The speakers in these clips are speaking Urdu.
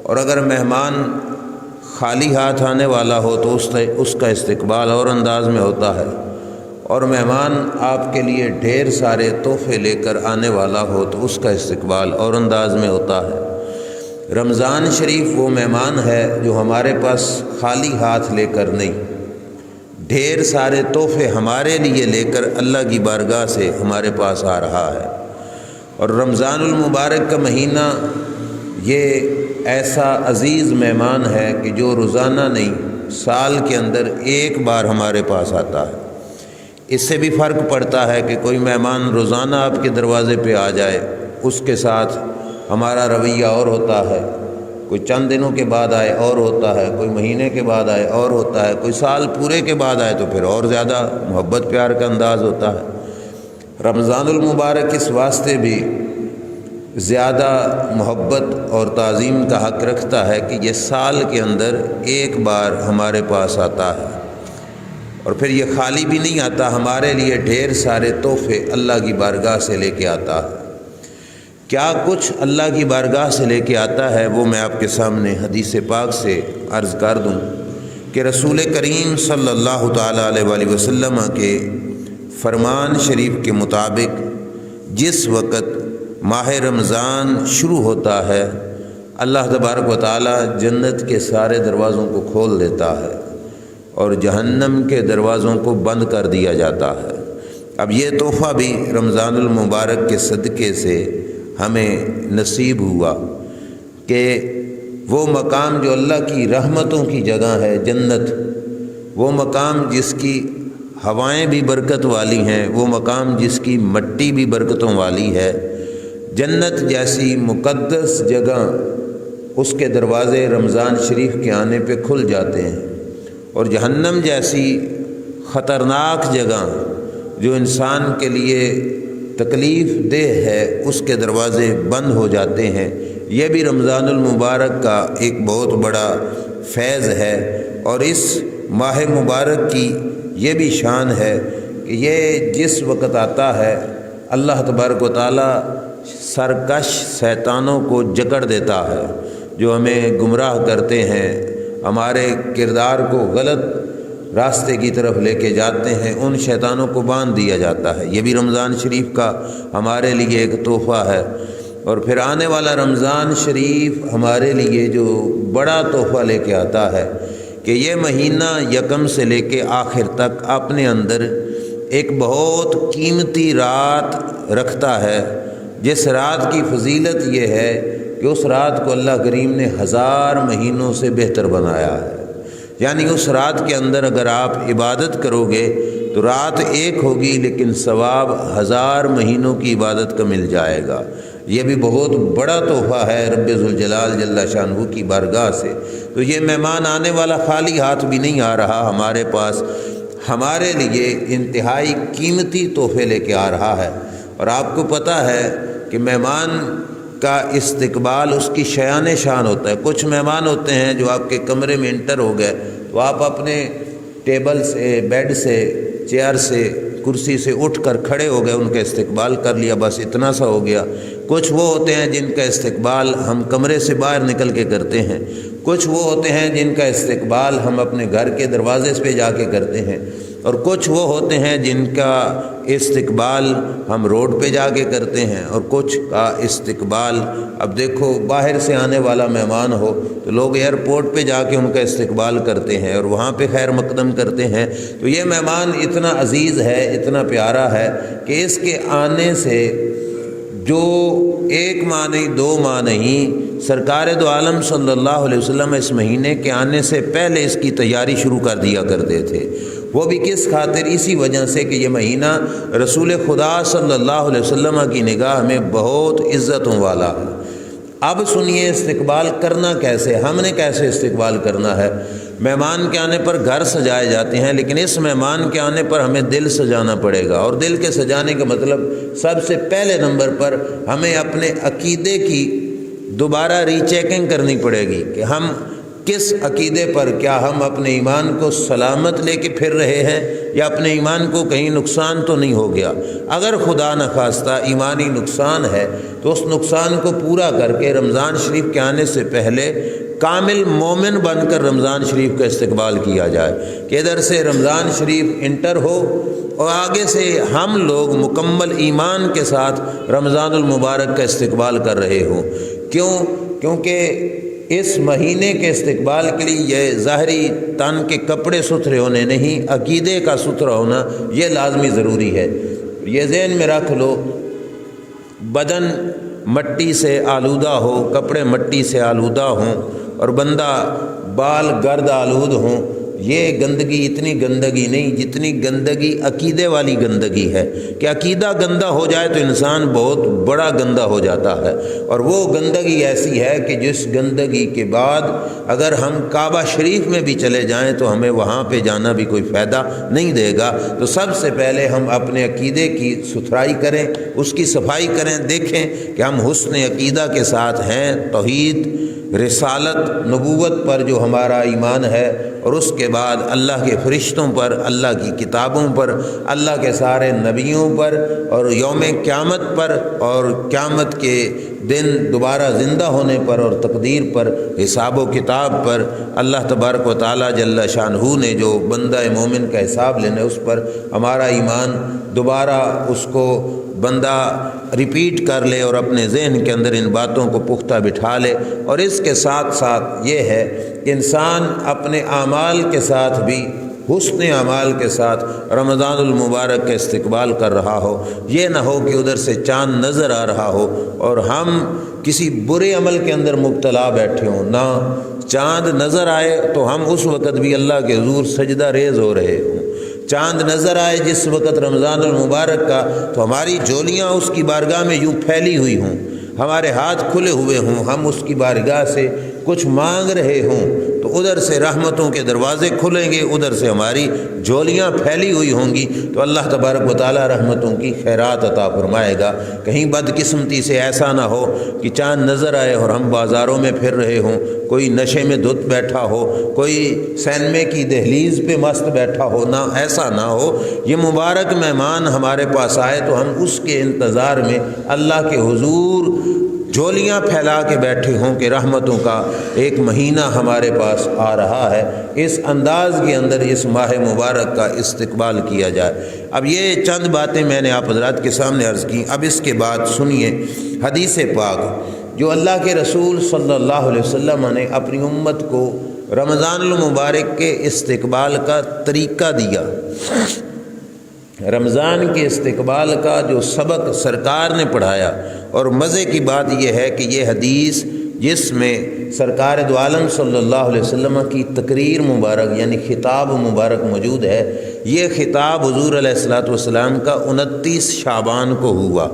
اور اگر مہمان خالی ہاتھ آنے والا ہو تو اس کا استقبال اور انداز میں ہوتا ہے، اور مہمان آپ کے لیے ڈھیر سارے تحفے لے کر آنے والا ہو تو اس کا استقبال اور انداز میں ہوتا ہے۔ رمضان شریف وہ مہمان ہے جو ہمارے پاس خالی ہاتھ لے کر نہیں، ڈھیر سارے تحفے ہمارے لیے لے کر اللہ کی بارگاہ سے ہمارے پاس آ رہا ہے۔ اور رمضان المبارک کا مہینہ یہ ایسا عزیز مہمان ہے کہ جو روزانہ نہیں، سال کے اندر ایک بار ہمارے پاس آتا ہے۔ اس سے بھی فرق پڑتا ہے کہ کوئی مہمان روزانہ آپ کے دروازے پہ آ جائے، اس کے ساتھ ہمارا رویہ اور ہوتا ہے، کوئی چند دنوں کے بعد آئے اور ہوتا ہے، کوئی مہینے کے بعد آئے اور ہوتا ہے، کوئی سال پورے کے بعد آئے تو پھر اور زیادہ محبت پیار کا انداز ہوتا ہے۔ رمضان المبارک اس واسطے بھی زیادہ محبت اور تعظیم کا حق رکھتا ہے کہ یہ سال کے اندر ایک بار ہمارے پاس آتا ہے، اور پھر یہ خالی بھی نہیں آتا، ہمارے لیے ڈھیر سارے تحفے اللہ کی بارگاہ سے لے کے آتا ہے۔ کیا کچھ اللہ کی بارگاہ سے لے کے آتا ہے وہ میں آپ کے سامنے حدیث پاک سے عرض کر دوں کہ رسول کریم صلی اللہ تعالیٰ علیہ وآلہ وسلم کے فرمان شریف کے مطابق جس وقت ماہ رمضان شروع ہوتا ہے، اللہ تبارک و تعالیٰ جنت کے سارے دروازوں کو کھول دیتا ہے اور جہنم کے دروازوں کو بند کر دیا جاتا ہے۔ اب یہ تحفہ بھی رمضان المبارک کے صدقے سے ہمیں نصیب ہوا کہ وہ مقام جو اللہ کی رحمتوں کی جگہ ہے، جنت، وہ مقام جس کی ہوائیں بھی برکت والی ہیں، وہ مقام جس کی مٹی بھی برکتوں والی ہے، جنت جیسی مقدس جگہ، اس کے دروازے رمضان شریف کے آنے پہ کھل جاتے ہیں، اور جہنم جیسی خطرناک جگہ جو انسان کے لیے تکلیف دہ ہے، اس کے دروازے بند ہو جاتے ہیں۔ یہ بھی رمضان المبارک کا ایک بہت بڑا فیض ہے، اور اس ماہ مبارک کی یہ بھی شان ہے کہ یہ جس وقت آتا ہے اللہ تبارک و تعالیٰ سرکش شیطانوں کو جکڑ دیتا ہے، جو ہمیں گمراہ کرتے ہیں، ہمارے کردار کو غلط راستے کی طرف لے کے جاتے ہیں، ان شیطانوں کو باندھ دیا جاتا ہے۔ یہ بھی رمضان شریف کا ہمارے لیے ایک تحفہ ہے۔ اور پھر آنے والا رمضان شریف ہمارے لیے جو بڑا تحفہ لے کے آتا ہے کہ یہ مہینہ یکم سے لے کے آخر تک اپنے اندر ایک بہت قیمتی رات رکھتا ہے، جس رات کی فضیلت یہ ہے کہ اس رات کو اللہ کریم نے 1000 مہینوں سے بہتر بنایا ہے۔ یعنی اس رات کے اندر اگر آپ عبادت کرو گے تو رات ایک ہوگی لیکن ثواب 1000 مہینوں کی عبادت کا مل جائے گا۔ یہ بھی بہت بڑا تحفہ ہے رب ذوالجلال جل شانہ کی بارگاہ سے۔ تو یہ مہمان آنے والا خالی ہاتھ بھی نہیں آ رہا ہمارے پاس، ہمارے لیے انتہائی قیمتی تحفے لے کے آ رہا ہے۔ اور آپ کو پتہ ہے کہ مہمان کا استقبال اس کی شیان شان ہوتا ہے۔ کچھ مہمان ہوتے ہیں جو آپ کے کمرے میں انٹر ہو گئے تو آپ اپنے ٹیبل سے، بیڈ سے، چیئر سے، کرسی سے اٹھ کر کھڑے ہو گئے، ان کا استقبال کر لیا، بس اتنا سا ہو گیا۔ کچھ وہ ہوتے ہیں جن کا استقبال ہم کمرے سے باہر نکل کے کرتے ہیں، کچھ وہ ہوتے ہیں جن کا استقبال ہم اپنے گھر کے دروازے پہ جا کے کرتے ہیں، اور کچھ وہ ہوتے ہیں جن کا استقبال ہم روڈ پہ جا کے کرتے ہیں، اور کچھ کا استقبال اب دیکھو باہر سے آنے والا مہمان ہو تو لوگ ایئرپورٹ پہ جا کے ان کا استقبال کرتے ہیں اور وہاں پہ خیر مقدم کرتے ہیں۔ تو یہ مہمان اتنا عزیز ہے، اتنا پیارا ہے کہ اس کے آنے سے جو 1 ماہ نہیں 2 ماہ نہیں، سرکار دو عالم صلی اللہ علیہ وسلم اس مہینے کے آنے سے پہلے اس کی تیاری شروع کر دیا کرتے تھے۔ وہ بھی کس خاطر؟ اسی وجہ سے کہ یہ مہینہ رسول خدا صلی اللہ علیہ وسلم کی نگاہ میں بہت عزتوں والا ہے۔ اب سنیے استقبال کرنا کیسے، ہم نے کیسے استقبال کرنا ہے۔ مہمان کے آنے پر گھر سجائے جاتے ہیں، لیکن اس مہمان کے آنے پر ہمیں دل سجانا پڑے گا، اور دل کے سجانے کا مطلب سب سے پہلے نمبر پر ہمیں اپنے عقیدے کی دوبارہ ری چیکنگ کرنی پڑے گی کہ ہم کس عقیدے پر؟ کیا ہم اپنے ایمان کو سلامت لے کے پھر رہے ہیں یا اپنے ایمان کو کہیں نقصان تو نہیں ہو گیا؟ اگر خدا نخواستہ ایمانی نقصان ہے تو اس نقصان کو پورا کر کے رمضان شریف کے آنے سے پہلے کامل مومن بن کر رمضان شریف کا استقبال کیا جائے کہ ادھر سے رمضان شریف انٹر ہو اور آگے سے ہم لوگ مکمل ایمان کے ساتھ رمضان المبارک کا استقبال کر رہے ہوں۔ کیونکہ اس مہینے کے استقبال کے لیے یہ ظاہری تن کے کپڑے ستھرے ہونے نہیں، عقیدے کا ستھرا ہونا یہ لازمی ضروری ہے۔ یہ ذہن میں رکھ لو، بدن مٹی سے آلودہ ہو، کپڑے مٹی سے آلودہ ہوں اور بندہ بال گرد آلود ہوں، یہ گندگی اتنی گندگی نہیں جتنی گندگی عقیدے والی گندگی ہے کہ عقیدہ گندہ ہو جائے تو انسان بہت بڑا گندہ ہو جاتا ہے، اور وہ گندگی ایسی ہے کہ جس گندگی کے بعد اگر ہم کعبہ شریف میں بھی چلے جائیں تو ہمیں وہاں پہ جانا بھی کوئی فائدہ نہیں دے گا۔ تو سب سے پہلے ہم اپنے عقیدے کی ستھرائی کریں، اس کی صفائی کریں، دیکھیں کہ ہم حسن عقیدہ کے ساتھ ہیں، توحید، رسالت، نبوت پر جو ہمارا ایمان ہے، اور اس کے بعد اللہ کے فرشتوں پر، اللہ کی کتابوں پر، اللہ کے سارے نبیوں پر، اور یوم قیامت پر، اور قیامت کے دن دوبارہ زندہ ہونے پر، اور تقدیر پر، حساب و کتاب پر، اللہ تبارک و تعالی جل شانہ نے جو بندہ مومن کا حساب لینا ہے اس پر ہمارا ایمان دوبارہ اس کو بندہ ریپیٹ کر لے اور اپنے ذہن کے اندر ان باتوں کو پختہ بٹھا لے۔ اور اس کے ساتھ ساتھ یہ ہے کہ انسان اپنے اعمال کے ساتھ بھی، حسن اعمال کے ساتھ رمضان المبارک کا استقبال کر رہا ہو۔ یہ نہ ہو کہ ادھر سے چاند نظر آ رہا ہو اور ہم کسی برے عمل کے اندر مبتلا بیٹھے ہوں، نہ چاند نظر آئے تو ہم اس وقت بھی اللہ کے حضور سجدہ ریز ہو رہے ہوں۔ چاند نظر آئے جس وقت رمضان المبارک کا تو ہماری جولیاں اس کی بارگاہ میں یوں پھیلی ہوئی ہوں، ہمارے ہاتھ کھلے ہوئے ہوں، ہم اس کی بارگاہ سے کچھ مانگ رہے ہوں، تو ادھر سے رحمتوں کے دروازے کھلیں گے، ادھر سے ہماری جولیاں پھیلی ہوئی ہوں گی، تو اللہ تبارک و تعالی رحمتوں کی خیرات عطا فرمائے گا۔ کہیں بدقسمتی سے ایسا نہ ہو کہ چاند نظر آئے اور ہم بازاروں میں پھر رہے ہوں، کوئی نشے میں دھت بیٹھا ہو، کوئی سینمے کی دہلیز پہ مست بیٹھا ہو، نہ ایسا نہ ہو۔ یہ مبارک مہمان ہمارے پاس آئے تو ہم اس کے انتظار میں اللہ کے حضور جولیاں پھیلا کے بیٹھے ہوں کہ رحمتوں کا ایک مہینہ ہمارے پاس آ رہا ہے۔ اس انداز کے اندر اس ماہ مبارک کا استقبال کیا جائے۔ اب یہ چند باتیں میں نے آپ حضرات کے سامنے عرض کی۔ اب اس کے بعد سنیے حدیث پاک جو اللہ کے رسول صلی اللہ علیہ وسلم نے اپنی امت کو رمضان المبارک کے استقبال کا طریقہ دیا۔ رمضان کے استقبال کا جو سبق سرکار نے پڑھایا، اور مزے کی بات یہ ہے کہ یہ حدیث جس میں سرکار دو عالم صلی اللہ علیہ وسلم کی تقریر مبارک یعنی خطاب مبارک موجود ہے، یہ خطاب حضور علیہ الصلوۃ والسلام کا 29 شعبان کو ہوا،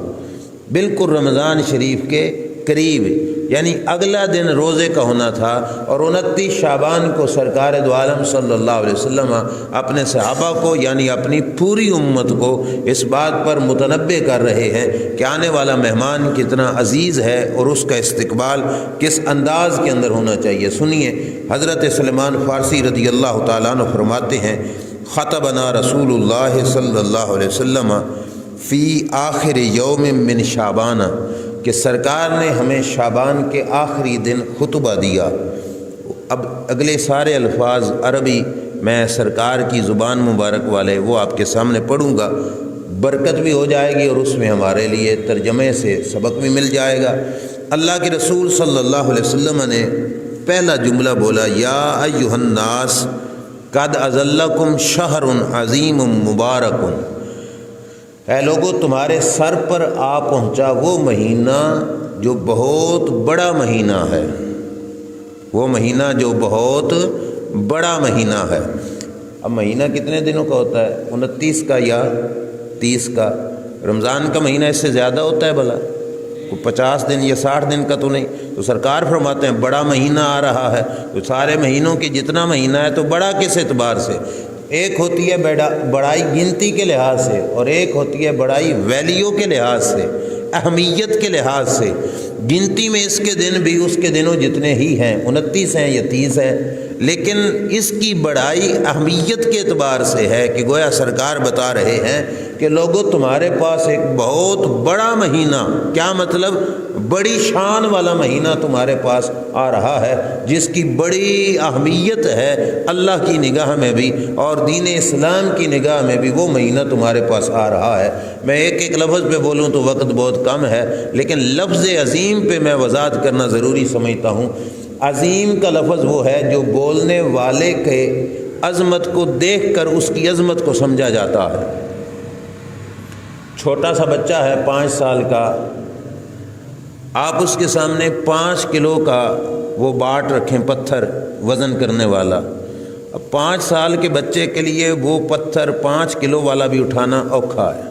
بالکل رمضان شریف کے قریب، یعنی اگلا دن روزے کا ہونا تھا، اور 29 شعبان کو سرکار دو عالم صلی اللہ علیہ وسلم اپنے صحابہ کو یعنی اپنی پوری امت کو اس بات پر متنبہ کر رہے ہیں کہ آنے والا مہمان کتنا عزیز ہے اور اس کا استقبال کس انداز کے اندر ہونا چاہیے۔ سنیے، حضرت سلمان فارسی رضی اللہ تعالیٰ عنہ فرماتے ہیں، خطبنا رسول اللہ صلی اللہ علیہ وسلم فی آخر یوم من شعبان، کہ سرکار نے ہمیں شعبان کے آخری دن خطبہ دیا۔ اب اگلے سارے الفاظ عربی میں سرکار کی زبان مبارک والے وہ آپ کے سامنے پڑھوں گا، برکت بھی ہو جائے گی اور اس میں ہمارے لیے ترجمے سے سبق بھی مل جائے گا۔ اللہ کے رسول صلی اللہ علیہ وسلم نے پہلا جملہ بولا، یا ایھا الناس قد اظلکم شہر عظیم مبارک، اے لوگو تمہارے سر پر آ پہنچا وہ مہینہ جو بہت بڑا مہینہ ہے، وہ مہینہ جو بہت بڑا مہینہ ہے۔ اب مہینہ کتنے دنوں کا ہوتا ہے؟ 29 کا یا 30 کا؟ رمضان کا مہینہ اس سے زیادہ ہوتا ہے بھلا؟ کوئی 50 دن یا 60 دن کا تو نہیں۔ تو سرکار فرماتے ہیں بڑا مہینہ آ رہا ہے، تو سارے مہینوں کی جتنا مہینہ ہے تو بڑا کس اعتبار سے؟ ایک ہوتی ہے بڑائی گنتی کے لحاظ سے، اور ایک ہوتی ہے بڑائی ویلیو کے لحاظ سے، اہمیت کے لحاظ سے۔ گنتی میں اس کے دن بھی اس کے دنوں جتنے ہی ہیں، 29 ہیں یا 30 ہیں، لیکن اس کی بڑائی اہمیت کے اعتبار سے ہے کہ گویا سرکار بتا رہے ہیں کہ لوگوں تمہارے پاس ایک بہت بڑا مہینہ، کیا مطلب بڑی شان والا مہینہ تمہارے پاس آ رہا ہے، جس کی بڑی اہمیت ہے اللہ کی نگاہ میں بھی اور دین اسلام کی نگاہ میں بھی، وہ مہینہ تمہارے پاس آ رہا ہے۔ میں ایک ایک لفظ پہ بولوں تو وقت بہت کم ہے، لیکن لفظ عظیم پہ میں وضاحت کرنا ضروری سمجھتا ہوں۔ عظیم کا لفظ وہ ہے جو بولنے والے کے عظمت کو دیکھ کر اس کی عظمت کو سمجھا جاتا ہے۔ چھوٹا سا بچہ ہے 5 سال کا، آپ اس کے سامنے 5 کلو کا وہ باٹ رکھیں، پتھر وزن کرنے والا، اب 5 سال کے بچے کے لیے وہ پتھر 5 کلو والا بھی اٹھانا اوکھا ہے،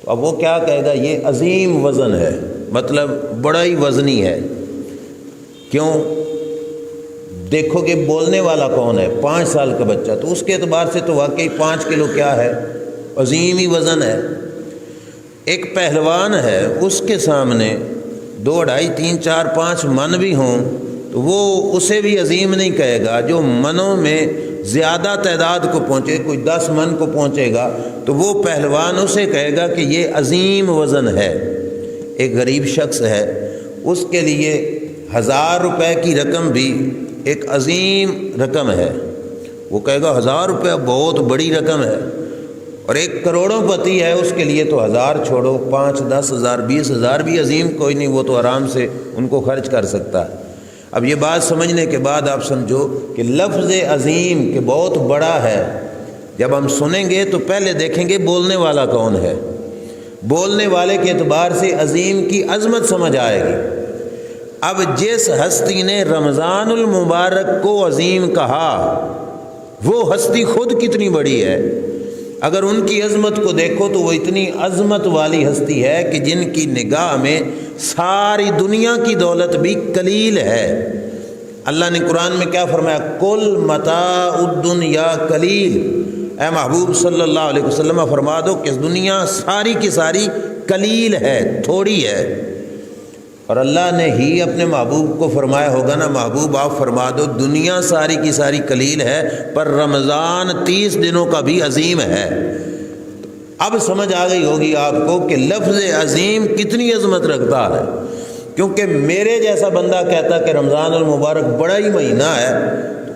تو اب وہ کیا کہے گا؟ یہ عظیم وزن ہے، مطلب بڑا ہی وزنی ہے۔ کیوں؟ دیکھو کہ بولنے والا کون ہے، 5 سال کا بچہ، تو اس کے اعتبار سے تو واقعی 5 کلو کیا ہے؟ عظیم ہی وزن ہے۔ ایک پہلوان ہے، اس کے سامنے 2, 2.5, 3, 4, 5 من بھی ہوں تو وہ اسے بھی عظیم نہیں کہے گا۔ جو منوں میں زیادہ تعداد کو پہنچے، کوئی 10 من کو پہنچے گا تو وہ پہلوان اسے کہے گا کہ یہ عظیم وزن ہے۔ ایک غریب شخص ہے، اس کے لیے 1000 روپے کی رقم بھی ایک عظیم رقم ہے، وہ کہے گا 1000 روپے بہت بڑی رقم ہے۔ اور ایک کروڑوں پتی ہے، اس کے لیے تو 1000 چھوڑو، 5, 10 ہزار، 20 ہزار بھی عظیم کوئی نہیں، وہ تو آرام سے ان کو خرچ کر سکتا ہے۔ اب یہ بات سمجھنے کے بعد آپ سمجھو کہ لفظ عظیم کہ بہت بڑا ہے، جب ہم سنیں گے تو پہلے دیکھیں گے بولنے والا کون ہے، بولنے والے کے اعتبار سے عظیم کی عظمت سمجھ آئے گی۔ اب جس ہستی نے رمضان المبارک کو عظیم کہا، وہ ہستی خود کتنی بڑی ہے۔ اگر ان کی عظمت کو دیکھو تو وہ اتنی عظمت والی ہستی ہے کہ جن کی نگاہ میں ساری دنیا کی دولت بھی قلیل ہے۔ اللہ نے قرآن میں کیا فرمایا؟ کل متاع الدنیا قلیل۔ اے محبوب صلی اللہ علیہ وسلم فرما دو کہ دنیا ساری کی ساری قلیل ہے، تھوڑی ہے۔ اور اللہ نے ہی اپنے محبوب کو فرمایا ہوگا نا، محبوب آپ فرما دو دنیا ساری کی ساری قلیل ہے، پر رمضان 30 دنوں کا بھی عظیم ہے۔ اب سمجھ آ گئی ہوگی آپ کو کہ لفظ عظیم کتنی عظمت رکھتا ہے، کیونکہ میرے جیسا بندہ کہتا کہ رمضان المبارک بڑا ہی مہینہ ہے،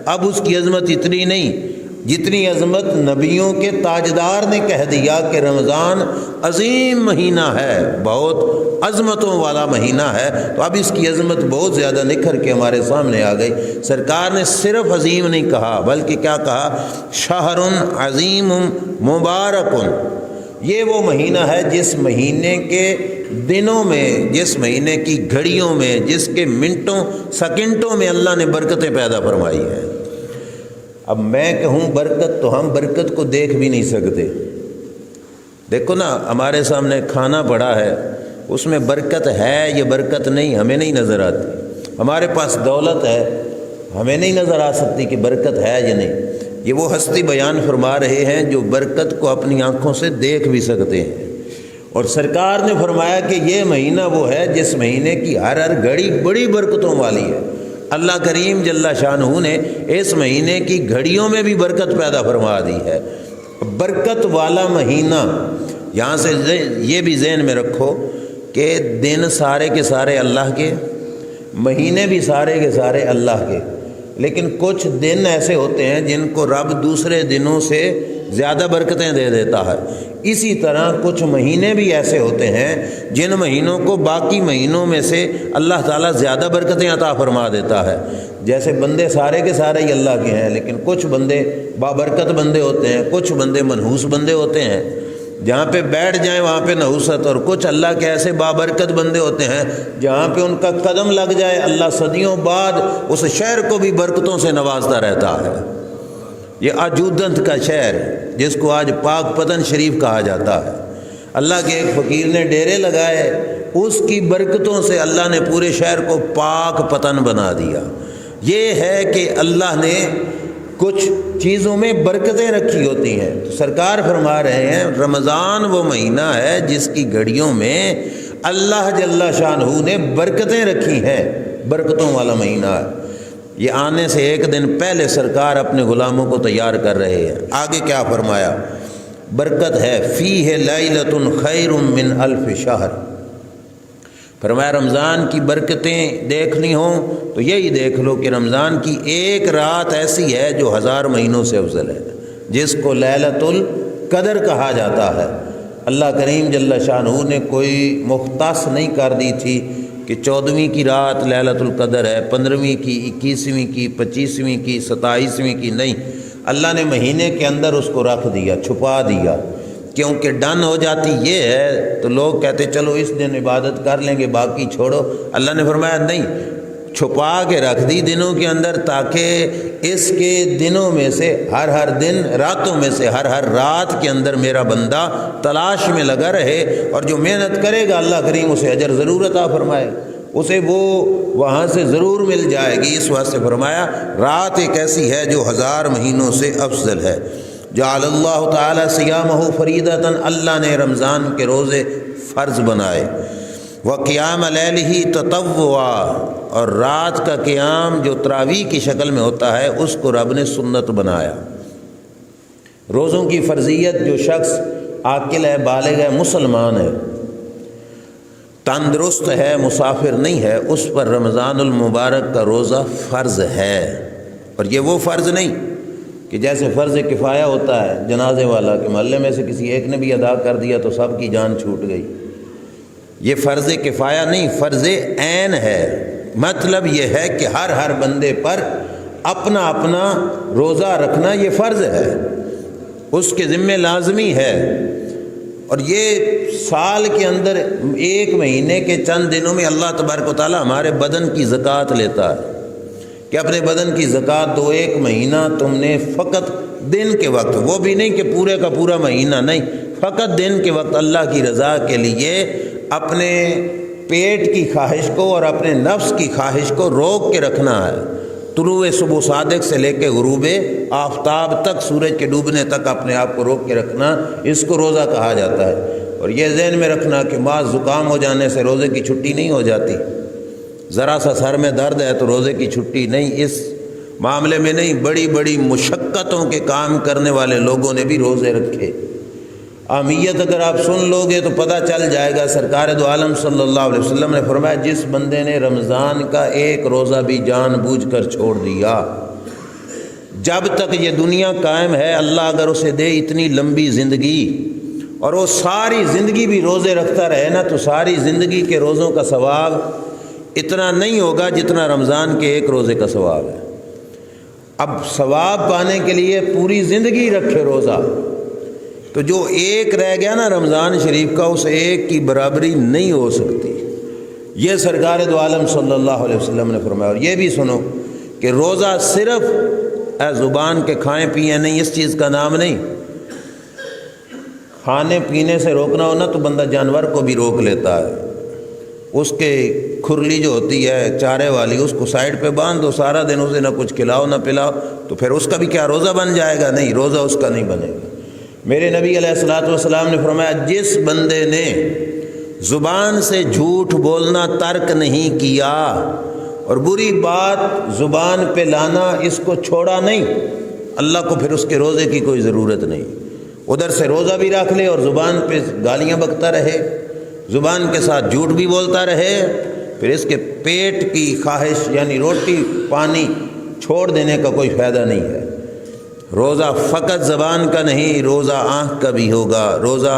اب اس کی عظمت اتنی نہیں جتنی عظمت نبیوں کے تاجدار نے کہہ دیا کہ رمضان عظیم مہینہ ہے، بہت عظمتوں والا مہینہ ہے۔ تو اب اس کی عظمت بہت زیادہ نکھر کے ہمارے سامنے آ گئی۔ سرکار نے صرف عظیم نہیں کہا، بلکہ کیا کہا؟ شہر عظیم مبارک۔ یہ وہ مہینہ ہے جس مہینے کے دنوں میں، جس مہینے کی گھڑیوں میں، جس کے منٹوں سیکنڈوں میں اللہ نے برکتیں پیدا فرمائی ہیں۔ اب میں کہوں برکت تو ہم برکت کو دیکھ بھی نہیں سکتے۔ دیکھو نا، ہمارے سامنے کھانا پڑا ہے، اس میں برکت ہے یا برکت نہیں ہمیں نہیں نظر آتی۔ ہمارے پاس دولت ہے، ہمیں نہیں نظر آ سکتی کہ برکت ہے یا نہیں۔ یہ وہ ہستی بیان فرما رہے ہیں جو برکت کو اپنی آنکھوں سے دیکھ بھی سکتے ہیں۔ اور سرکار نے فرمایا کہ یہ مہینہ وہ ہے جس مہینے کی ہر گھڑی بڑی برکتوں والی ہے۔ اللہ کریم جل شانہ نے اس مہینے کی گھڑیوں میں بھی برکت پیدا فرما دی ہے۔ برکت والا مہینہ، یہاں سے یہ بھی ذہن میں رکھو کہ دن سارے کے سارے اللہ کے، مہینے بھی سارے کے سارے اللہ کے، لیکن کچھ دن ایسے ہوتے ہیں جن کو رب دوسرے دنوں سے زیادہ برکتیں دے دیتا ہے۔ اسی طرح کچھ مہینے بھی ایسے ہوتے ہیں جن مہینوں کو باقی مہینوں میں سے اللہ تعالیٰ زیادہ برکتیں عطا فرما دیتا ہے۔ جیسے بندے سارے کے سارے ہی اللہ کے ہیں، لیکن کچھ بندے بابرکت بندے ہوتے ہیں، کچھ بندے منحوس بندے ہوتے ہیں، جہاں پہ بیٹھ جائیں وہاں پہ نحوست، اور کچھ اللہ کے ایسے بابرکت بندے ہوتے ہیں جہاں پہ ان کا قدم لگ جائے اللہ صدیوں بعد اس شہر کو بھی برکتوں سے نوازتا رہتا ہے۔ یہ اجودنت کا شہر جس کو آج پاک پتن شریف کہا جاتا ہے، اللہ کے ایک فقیر نے ڈیرے لگائے، اس کی برکتوں سے اللہ نے پورے شہر کو پاک پتن بنا دیا۔ یہ ہے کہ اللہ نے کچھ چیزوں میں برکتیں رکھی ہوتی ہیں۔ تو سرکار فرما رہے ہیں رمضان وہ مہینہ ہے جس کی گھڑیوں میں اللہ جل شانہ نے برکتیں رکھی ہیں، برکتوں والا مہینہ ہے۔ یہ آنے سے ایک دن پہلے سرکار اپنے غلاموں کو تیار کر رہے ہیں۔ آگے کیا فرمایا؟ برکت ہے فیہ لیلۃ خیر من الف شہر۔ فرمایا رمضان کی برکتیں دیکھنی ہوں تو یہی دیکھ لو کہ رمضان کی ایک رات ایسی ہے جو 1000 مہینوں سے افضل ہے، جس کو لیلۃ القدر کہا جاتا ہے۔ اللہ کریم جل شانہ نے کوئی مختص نہیں کر دی تھی کہ 14ویں کی رات لیلۃ القدر ہے، 15ویں کی، 21ویں کی، 25ویں کی، 27ویں کی، نہیں، اللہ نے مہینے کے اندر اس کو رکھ دیا، چھپا دیا، کیونکہ ڈن ہو جاتی یہ ہے تو لوگ کہتے چلو اس دن عبادت کر لیں گے باقی چھوڑو۔ اللہ نے فرمایا نہیں، چھپا کے رکھ دی دنوں کے اندر، تاکہ اس کے دنوں میں سے ہر دن، راتوں میں سے ہر رات کے اندر میرا بندہ تلاش میں لگا رہے، اور جو محنت کرے گا اللہ کریم اسے اجر ضرور عطا فرمائے، اسے وہ وہاں سے ضرور مل جائے گی۔ اس واسطے فرمایا رات ایک ایسی ہے جو 1000 مہینوں سے افضل ہے۔ جعل اللہ تعالی صیامہ فریضۃ، اللہ نے رمضان کے روزے فرض بنائے۔ وقیام لیلہ تطوعا، اور رات کا قیام جو تراویح کی شکل میں ہوتا ہے اس کو رب نے سنت بنایا۔ روزوں کی فرضیت، جو شخص عاقل ہے، بالغ ہے، مسلمان ہے، تندرست ہے، مسافر نہیں ہے، اس پر رمضان المبارک کا روزہ فرض ہے۔ اور یہ وہ فرض نہیں کہ جیسے فرض کفایہ ہوتا ہے جنازے والا، کہ محلے میں سے کسی ایک نے بھی ادا کر دیا تو سب کی جان چھوٹ گئی۔ یہ فرض کفایہ نہیں، فرض عین ہے۔ مطلب یہ ہے کہ ہر بندے پر اپنا اپنا روزہ رکھنا یہ فرض ہے، اس کے ذمہ لازمی ہے۔ اور یہ سال کے اندر ایک مہینے کے چند دنوں میں اللہ تبارک و تعالی ہمارے بدن کی زکوٰۃ لیتا ہے کہ اپنے بدن کی زکوٰۃ دو۔ ایک مہینہ تم نے فقط دن کے وقت، وہ بھی نہیں کہ پورے کا پورا مہینہ نہیں، فقط دن کے وقت اللہ کی رضا کے لیے اپنے پیٹ کی خواہش کو اور اپنے نفس کی خواہش کو روک کے رکھنا ہے۔ طلوع صبح صادق سے لے کے غروب آفتاب تک، سورج کے ڈوبنے تک اپنے آپ کو روک کے رکھنا، اس کو روزہ کہا جاتا ہے۔ اور یہ ذہن میں رکھنا کہ بعض زکام ہو جانے سے روزے کی چھٹی نہیں ہو جاتی، ذرا سا سر میں درد ہے تو روزے کی چھٹی نہیں، اس معاملے میں نہیں۔ بڑی بڑی مشقتوں کے کام کرنے والے لوگوں نے بھی روزے رکھے۔ اہمیت اگر آپ سن لو گے تو پتہ چل جائے گا۔ سرکار دو عالم صلی اللہ علیہ وسلم نے فرمایا جس بندے نے رمضان کا ایک روزہ بھی جان بوجھ کر چھوڑ دیا، جب تک یہ دنیا قائم ہے، اللہ اگر اسے دے اتنی لمبی زندگی اور وہ ساری زندگی بھی روزے رکھتا رہے نا، تو ساری زندگی کے روزوں کا ثواب اتنا نہیں ہوگا جتنا رمضان کے ایک روزے کا ثواب ہے۔ اب ثواب پانے کے لیے پوری زندگی رکھے روزہ، تو جو ایک رہ گیا نا رمضان شریف کا، اس ایک کی برابری نہیں ہو سکتی۔ یہ سرکار دو عالم صلی اللہ علیہ وسلم نے فرمایا۔ اور یہ بھی سنو کہ روزہ صرف زبان کے کھائیں پیئیں نہیں، اس چیز کا نام نہیں۔ کھانے پینے سے روکنا ہو نا تو بندہ جانور کو بھی روک لیتا ہے، اس کے کھرلی جو ہوتی ہے چارے والی، اس کو سائڈ پہ باندھ دو، سارا دن اسے نہ کچھ کھلاؤ نہ پلاؤ، تو پھر اس کا بھی کیا روزہ بن جائے گا؟ نہیں، روزہ اس کا نہیں بنے گا۔ میرے نبی علیہ الصلوۃ والسلام نے فرمایا جس بندے نے زبان سے جھوٹ بولنا ترک نہیں کیا اور بری بات زبان پہ لانا اس کو چھوڑا نہیں، اللہ کو پھر اس کے روزے کی کوئی ضرورت نہیں۔ ادھر سے روزہ بھی رکھ لے اور زبان پہ گالیاں بکتا رہے، زبان کے ساتھ جھوٹ بھی بولتا رہے، پھر اس کے پیٹ کی خواہش یعنی روٹی پانی چھوڑ دینے کا کوئی فائدہ نہیں ہے۔ روزہ فقط زبان کا نہیں، روزہ آنکھ کا بھی ہوگا، روزہ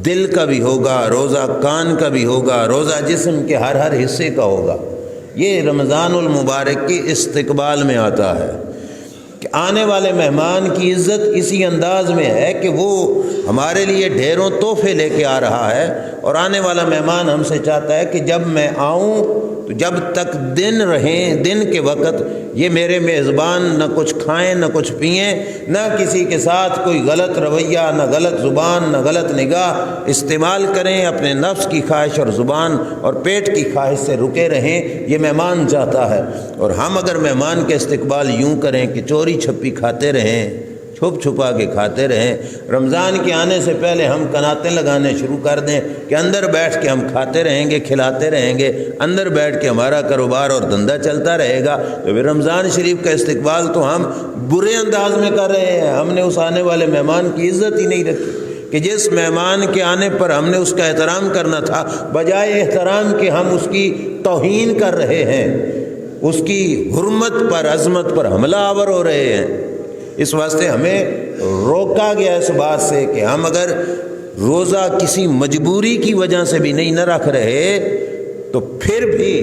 دل کا بھی ہوگا، روزہ کان کا بھی ہوگا، روزہ جسم کے ہر حصے کا ہوگا۔ یہ رمضان المبارک کے استقبال میں آتا ہے کہ آنے والے مہمان کی عزت اسی انداز میں ہے کہ وہ ہمارے لیے ڈھیروں تحفے لے کے آ رہا ہے، اور آنے والا مہمان ہم سے چاہتا ہے کہ جب میں آؤں تو جب تک دن رہیں، دن کے وقت یہ میرے میزبان نہ کچھ کھائیں نہ کچھ پئیں، نہ کسی کے ساتھ کوئی غلط رویہ، نہ غلط زبان، نہ غلط نگاہ استعمال کریں، اپنے نفس کی خواہش اور زبان اور پیٹ کی خواہش سے رکے رہیں، یہ مہمان چاہتا ہے۔ اور ہم اگر مہمان کے استقبال یوں کریں کہ چوری چھپی کھاتے رہیں، چھپ چھپا کے کھاتے رہیں۔ رمضان کے آنے سے پہلے ہم کناتیں لگانے شروع کر دیں کہ اندر بیٹھ کے ہم کھاتے رہیں گے، کھلاتے رہیں گے، اندر بیٹھ کے ہمارا کاروبار اور دھندا چلتا رہے گا، تو پھر رمضان شریف کا استقبال تو ہم برے انداز میں کر رہے ہیں۔ ہم نے اس آنے والے مہمان کی عزت ہی نہیں رکھی کہ جس مہمان کے آنے پر ہم نے اس کا احترام کرنا تھا، بجائے احترام کے ہم اس کی توہین کر رہے ہیں، اس کی حرمت پر، عظمت پر حملہ آور ہو رہے ہیں۔ اس واسطے ہمیں روکا گیا اس بات سے کہ ہم اگر روزہ کسی مجبوری کی وجہ سے بھی نہیں نہ رکھ رہے تو پھر بھی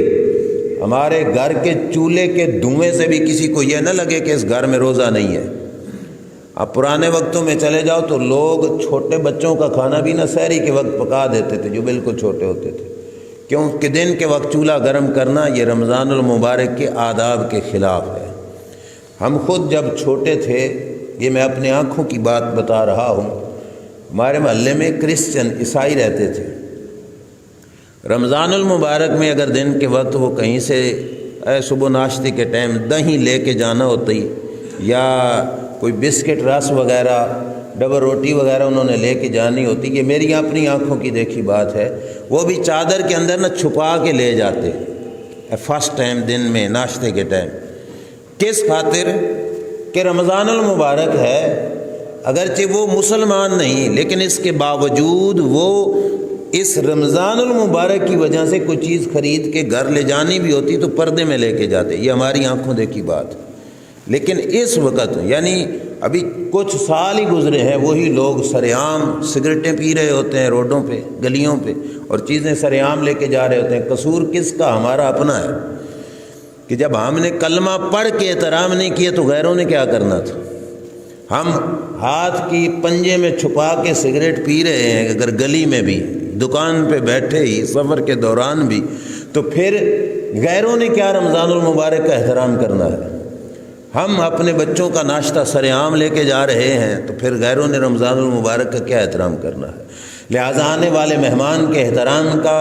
ہمارے گھر کے چولہے کے دھوئیں سے بھی کسی کو یہ نہ لگے کہ اس گھر میں روزہ نہیں ہے۔ اب پرانے وقتوں میں چلے جاؤ تو لوگ چھوٹے بچوں کا کھانا بھی نہ سحری کے وقت پکا دیتے تھے جو بالکل چھوٹے ہوتے تھے، کیونکہ دن کے وقت چولہا گرم کرنا یہ رمضان المبارک کے آداب کے خلاف ہے۔ ہم خود جب چھوٹے تھے، یہ میں اپنے آنکھوں کی بات بتا رہا ہوں، ہمارے محلے میں کرسچن عیسائی رہتے تھے۔ رمضان المبارک میں اگر دن کے وقت وہ کہیں سے صبح ناشتے کے ٹائم دہی لے کے جانا ہوتی یا کوئی بسکٹ، رس وغیرہ، ڈبل روٹی وغیرہ انہوں نے لے کے جانی ہوتی، یہ میری اپنی آنکھوں کی دیکھی بات ہے، وہ بھی چادر کے اندر نہ چھپا کے لے جاتے فرسٹ ٹائم دن میں ناشتے کے ٹائم۔ کس خاطر؟ کہ رمضان المبارک ہے، اگرچہ وہ مسلمان نہیں لیکن اس کے باوجود وہ اس رمضان المبارک کی وجہ سے کوئی چیز خرید کے گھر لے جانی بھی ہوتی تو پردے میں لے کے جاتے۔ یہ ہماری آنکھوں دیکھی بات۔ لیکن اس وقت یعنی ابھی کچھ سال ہی گزرے ہیں، وہی لوگ سرعام سگریٹیں پی رہے ہوتے ہیں روڈوں پہ، گلیوں پہ، اور چیزیں سرعام لے کے جا رہے ہوتے ہیں۔ قصور کس کا؟ ہمارا اپنا ہے کہ جب ہم نے کلمہ پڑھ کے احترام نہیں کیا تو غیروں نے کیا کرنا تھا؟ ہم ہاتھ کی پنجے میں چھپا کے سگریٹ پی رہے ہیں اگر گلی میں بھی، دکان پہ بیٹھے ہی، سفر کے دوران بھی، تو پھر غیروں نے کیا رمضان المبارک کا احترام کرنا ہے؟ ہم اپنے بچوں کا ناشتہ سرعام لے کے جا رہے ہیں تو پھر غیروں نے رمضان المبارک کا کیا احترام کرنا ہے؟ لہٰذا آنے والے مہمان کے احترام کا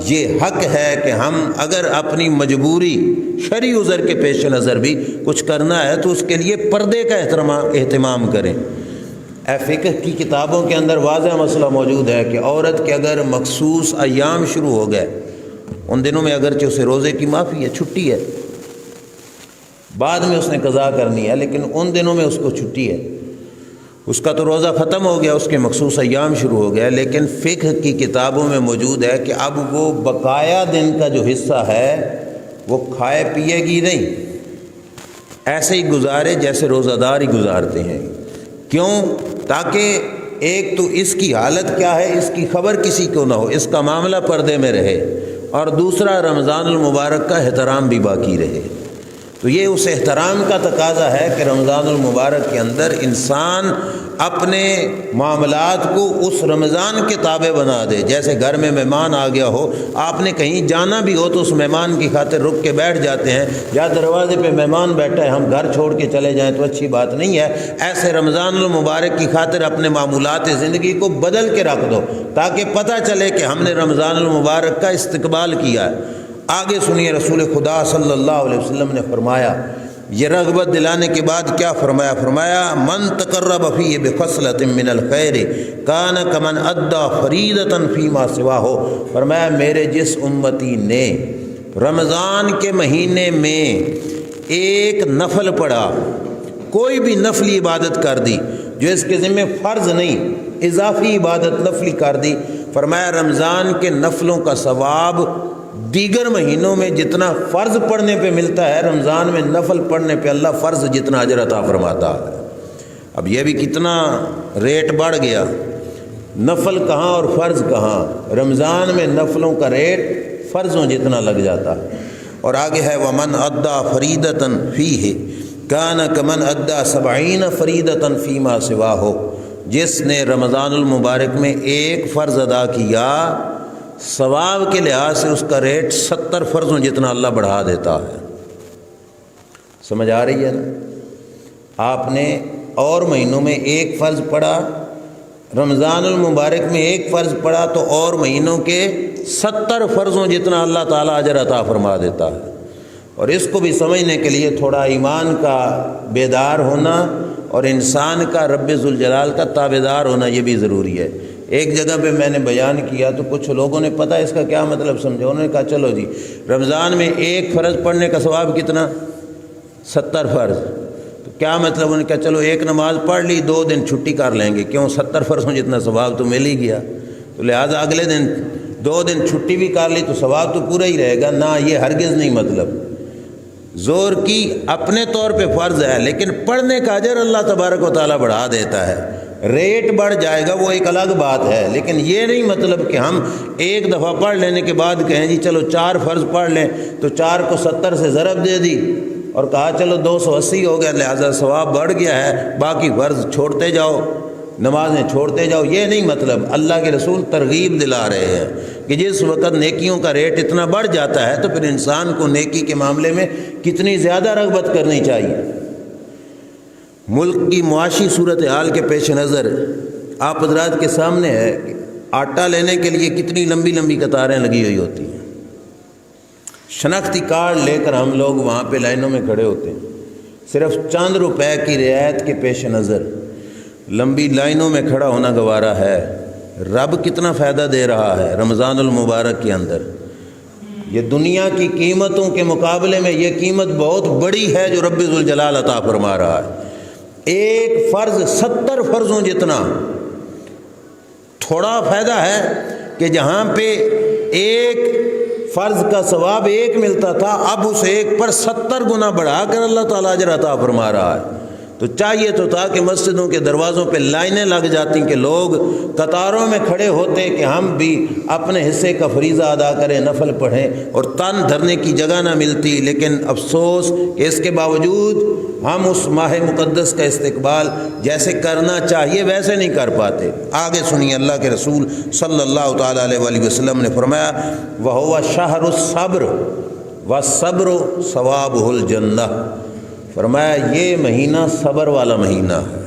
یہ حق ہے کہ ہم اگر اپنی مجبوری شرعی عذر کے پیش نظر بھی کچھ کرنا ہے تو اس کے لیے پردے کا اہتمام کریں۔ فقہ کی کتابوں کے اندر واضح مسئلہ موجود ہے کہ عورت کے اگر مخصوص ایام شروع ہو گئے، ان دنوں میں اگرچہ اسے روزے کی معافی ہے، چھٹی ہے، بعد میں اس نے قضا کرنی ہے، لیکن ان دنوں میں اس کو چھٹی ہے، اس کا تو روزہ ختم ہو گیا، اس کے مخصوص ایام شروع ہو گیا، لیکن فقہ کی کتابوں میں موجود ہے کہ اب وہ بقایا دن کا جو حصہ ہے وہ کھائے پیے گی نہیں، ایسے ہی گزارے جیسے روزہ دار ہی گزارتے ہیں۔ کیوں؟ تاکہ ایک تو اس کی حالت کیا ہے اس کی خبر کسی کو نہ ہو، اس کا معاملہ پردے میں رہے، اور دوسرا رمضان المبارک کا احترام بھی باقی رہے۔ تو یہ اس احترام کا تقاضا ہے کہ رمضان المبارک کے اندر انسان اپنے معاملات کو اس رمضان کے تابع بنا دے۔ جیسے گھر میں مہمان آ گیا ہو، آپ نے کہیں جانا بھی ہو تو اس مہمان کی خاطر رک کے بیٹھ جاتے ہیں، یا دروازے پہ مہمان بیٹھا ہے ہم گھر چھوڑ کے چلے جائیں تو اچھی بات نہیں ہے۔ ایسے رمضان المبارک کی خاطر اپنے معمولات زندگی کو بدل کے رکھ دو تاکہ پتہ چلے کہ ہم نے رمضان المبارک کا استقبال کیا ہے۔ آگے سنیے رسول خدا صلی اللہ علیہ وسلم نے فرمایا، یہ رغبت دلانے کے بعد کیا فرمایا؟ فرمایا من تقرب فی بخصلۃ من الخیر کان کمن ادی فریضۃ فیما سواہ۔ فرمایا میرے جس امتی نے رمضان کے مہینے میں ایک نفل پڑھا، کوئی بھی نفلی عبادت کر دی جو اس کے ذمہ فرض نہیں، اضافی عبادت نفلی کر دی، فرمایا رمضان کے نفلوں کا ثواب دیگر مہینوں میں جتنا فرض پڑھنے پہ ملتا ہے، رمضان میں نفل پڑھنے پہ اللہ فرض جتنا اجر عطا فرماتا ہے۔ اب یہ بھی کتنا ریٹ بڑھ گیا، نفل کہاں اور فرض کہاں، رمضان میں نفلوں کا ریٹ فرضوں جتنا لگ جاتا ہے۔ اور آگے ہے وَمَنْ أَدَّى فَرِيدَةً فِيهِ كَانَ كَمَنْ أَدَّى 70 فَرِيدَةً فِيمَا سِوَاهُ۔ جس نے رمضان المبارک میں ایک فرض ادا کیا، ثواب کے لحاظ سے اس کا ریٹ 70 فرضوں جتنا اللہ بڑھا دیتا ہے۔ سمجھ آ رہی ہے نا؟ آپ نے اور مہینوں میں ایک فرض پڑھا، رمضان المبارک میں ایک فرض پڑھا تو اور مہینوں کے 70 فرضوں جتنا اللہ تعالیٰ اجر عطا فرما دیتا ہے۔ اور اس کو بھی سمجھنے کے لیے تھوڑا ایمان کا بیدار ہونا اور انسان کا رب ذوالجلال کا تابعدار ہونا یہ بھی ضروری ہے۔ ایک جگہ پہ میں نے بیان کیا تو کچھ لوگوں نے پتہ اس کا کیا مطلب سمجھا، انہوں نے کہا چلو جی رمضان میں ایک فرض پڑھنے کا ثواب کتنا، 70 فرض، تو کیا مطلب، انہوں نے کہا چلو ایک نماز پڑھ لی 2 دن چھٹی کر لیں گے، کیوں 70 فرضوں جتنا ثواب تو مل ہی گیا، تو لہٰذا اگلے دن 2 دن چھٹی بھی کر لی تو ثواب تو پورا ہی رہے گا۔ نہ، یہ ہرگز نہیں مطلب۔ زور کی اپنے طور پہ فرض ہے، لیکن پڑھنے کا اجر اللہ تبارک و تعالیٰ بڑھا دیتا ہے، ریٹ بڑھ جائے گا، وہ ایک الگ بات ہے، لیکن یہ نہیں مطلب کہ ہم ایک دفعہ پڑھ لینے کے بعد کہیں جی چلو 4 فرض پڑھ لیں، تو 4 کو 70 سے ضرب دے دی اور کہا چلو 280 ہو گیا، لہذا ثواب بڑھ گیا ہے، باقی فرض چھوڑتے جاؤ، نمازیں چھوڑتے جاؤ، یہ نہیں مطلب۔ اللہ کے رسول ترغیب دلا رہے ہیں کہ جس وقت نیکیوں کا ریٹ اتنا بڑھ جاتا ہے تو پھر انسان کو نیکی کے معاملے میں کتنی زیادہ رغبت کرنی چاہیے۔ ملک کی معاشی صورتحال کے پیش نظر آپ حضرات کے سامنے ہے کہ آٹا لینے کے لیے کتنی لمبی لمبی قطاریں لگی ہوئی ہوتی ہیں، شناختی کارڈ لے کر ہم لوگ وہاں پہ لائنوں میں کھڑے ہوتے ہیں، صرف چند روپے کی رعایت کے پیش نظر لمبی لائنوں میں کھڑا ہونا گوارا ہے۔ رب کتنا فائدہ دے رہا ہے رمضان المبارک کے اندر، یہ دنیا کی قیمتوں کے مقابلے میں یہ قیمت بہت بڑی ہے جو رب ذوالجلال عطا فرما رہا ہے۔ ایک فرض 70 فرضوں جتنا، تھوڑا فائدہ ہے کہ جہاں پہ ایک فرض کا ثواب 1 ملتا تھا، اب اس 1 پر 70 گنا بڑھا کر اللہ تعالیٰ اجر عطا فرما رہا ہے۔ تو چاہیے تو تھا کہ مسجدوں کے دروازوں پہ لائنیں لگ جاتی کہ لوگ قطاروں میں کھڑے ہوتے کہ ہم بھی اپنے حصے کا فریضہ ادا کریں، نفل پڑھیں، اور تن دھرنے کی جگہ نہ ملتی، لیکن افسوس کہ اس کے باوجود ہم اس ماہ مقدس کا استقبال جیسے کرنا چاہیے ویسے نہیں کر پاتے۔ آگے سنیے، اللہ کے رسول صلی اللہ تعالیٰ علیہ وآلہ وسلم نے فرمایا وَهُوَ شَهْرُ الصَّبْرِ وَالصَّبْرُ ثَوَابُهُ الْجَنَّةُ، فرمایا یہ مہینہ صبر والا مہینہ ہے،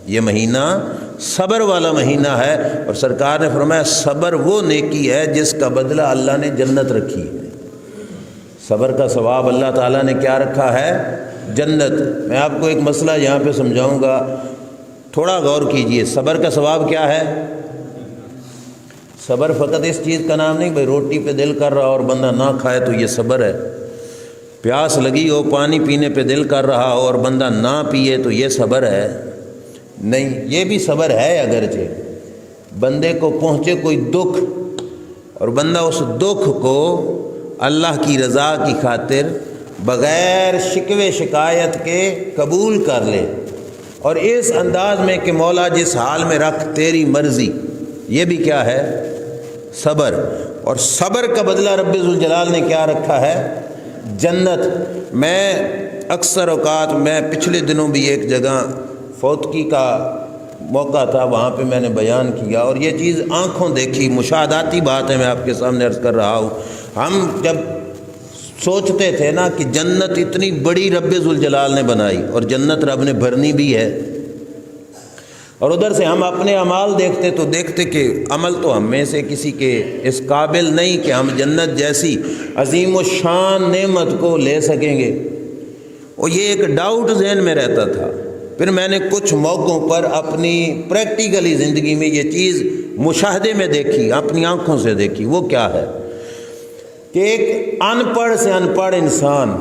یہ مہینہ صبر والا مہینہ ہے، اور سرکار نے فرمایا صبر وہ نیکی ہے جس کا بدلہ اللہ نے جنت رکھی ہے۔ صبر کا ثواب اللہ تعالیٰ نے کیا رکھا ہے؟ جنت۔ میں آپ کو ایک مسئلہ یہاں پہ سمجھاؤں گا، تھوڑا غور کیجئے۔ صبر کا ثواب کیا ہے؟ صبر فقط اس چیز کا نام نہیں بھائی روٹی پہ دل کر رہا اور بندہ نہ کھائے تو یہ صبر ہے، پیاس لگی ہو پانی پینے پہ دل کر رہا ہو اور بندہ نہ پیے تو یہ صبر ہے؟ نہیں، یہ بھی صبر ہے اگرچہ بندے کو پہنچے کوئی دکھ اور بندہ اس دکھ کو اللہ کی رضا کی خاطر بغیر شکوے شکایت کے قبول کر لے، اور اس انداز میں کہ مولا جس حال میں رکھ تیری مرضی، یہ بھی کیا ہے؟ صبر۔ اور صبر کا بدلہ رب ذوالجلال نے کیا رکھا ہے؟ جنت۔ میں اکثر اوقات، میں پچھلے دنوں بھی ایک جگہ فوتگی کا موقع تھا، وہاں پہ میں نے بیان کیا، اور یہ چیز آنکھوں دیکھی مشاہداتی بات ہے، میں آپ کے سامنے عرض کر رہا ہوں۔ ہم جب سوچتے تھے نا کہ جنت اتنی بڑی رب ذوالجلال نے بنائی اور جنت رب نے بھرنی بھی ہے، اور ادھر سے ہم اپنے اعمال دیکھتے تو دیکھتے کہ عمل تو ہم میں سے کسی کے اس قابل نہیں کہ ہم جنت جیسی عظیم و شان نعمت کو لے سکیں گے، اور یہ ایک ڈاؤٹ ذہن میں رہتا تھا۔ پھر میں نے کچھ موقعوں پر اپنی پریکٹیکلی زندگی میں یہ چیز مشاہدے میں دیکھی، اپنی آنکھوں سے دیکھی۔ وہ کیا ہے کہ ایک ان پڑھ سے ان پڑھ انسان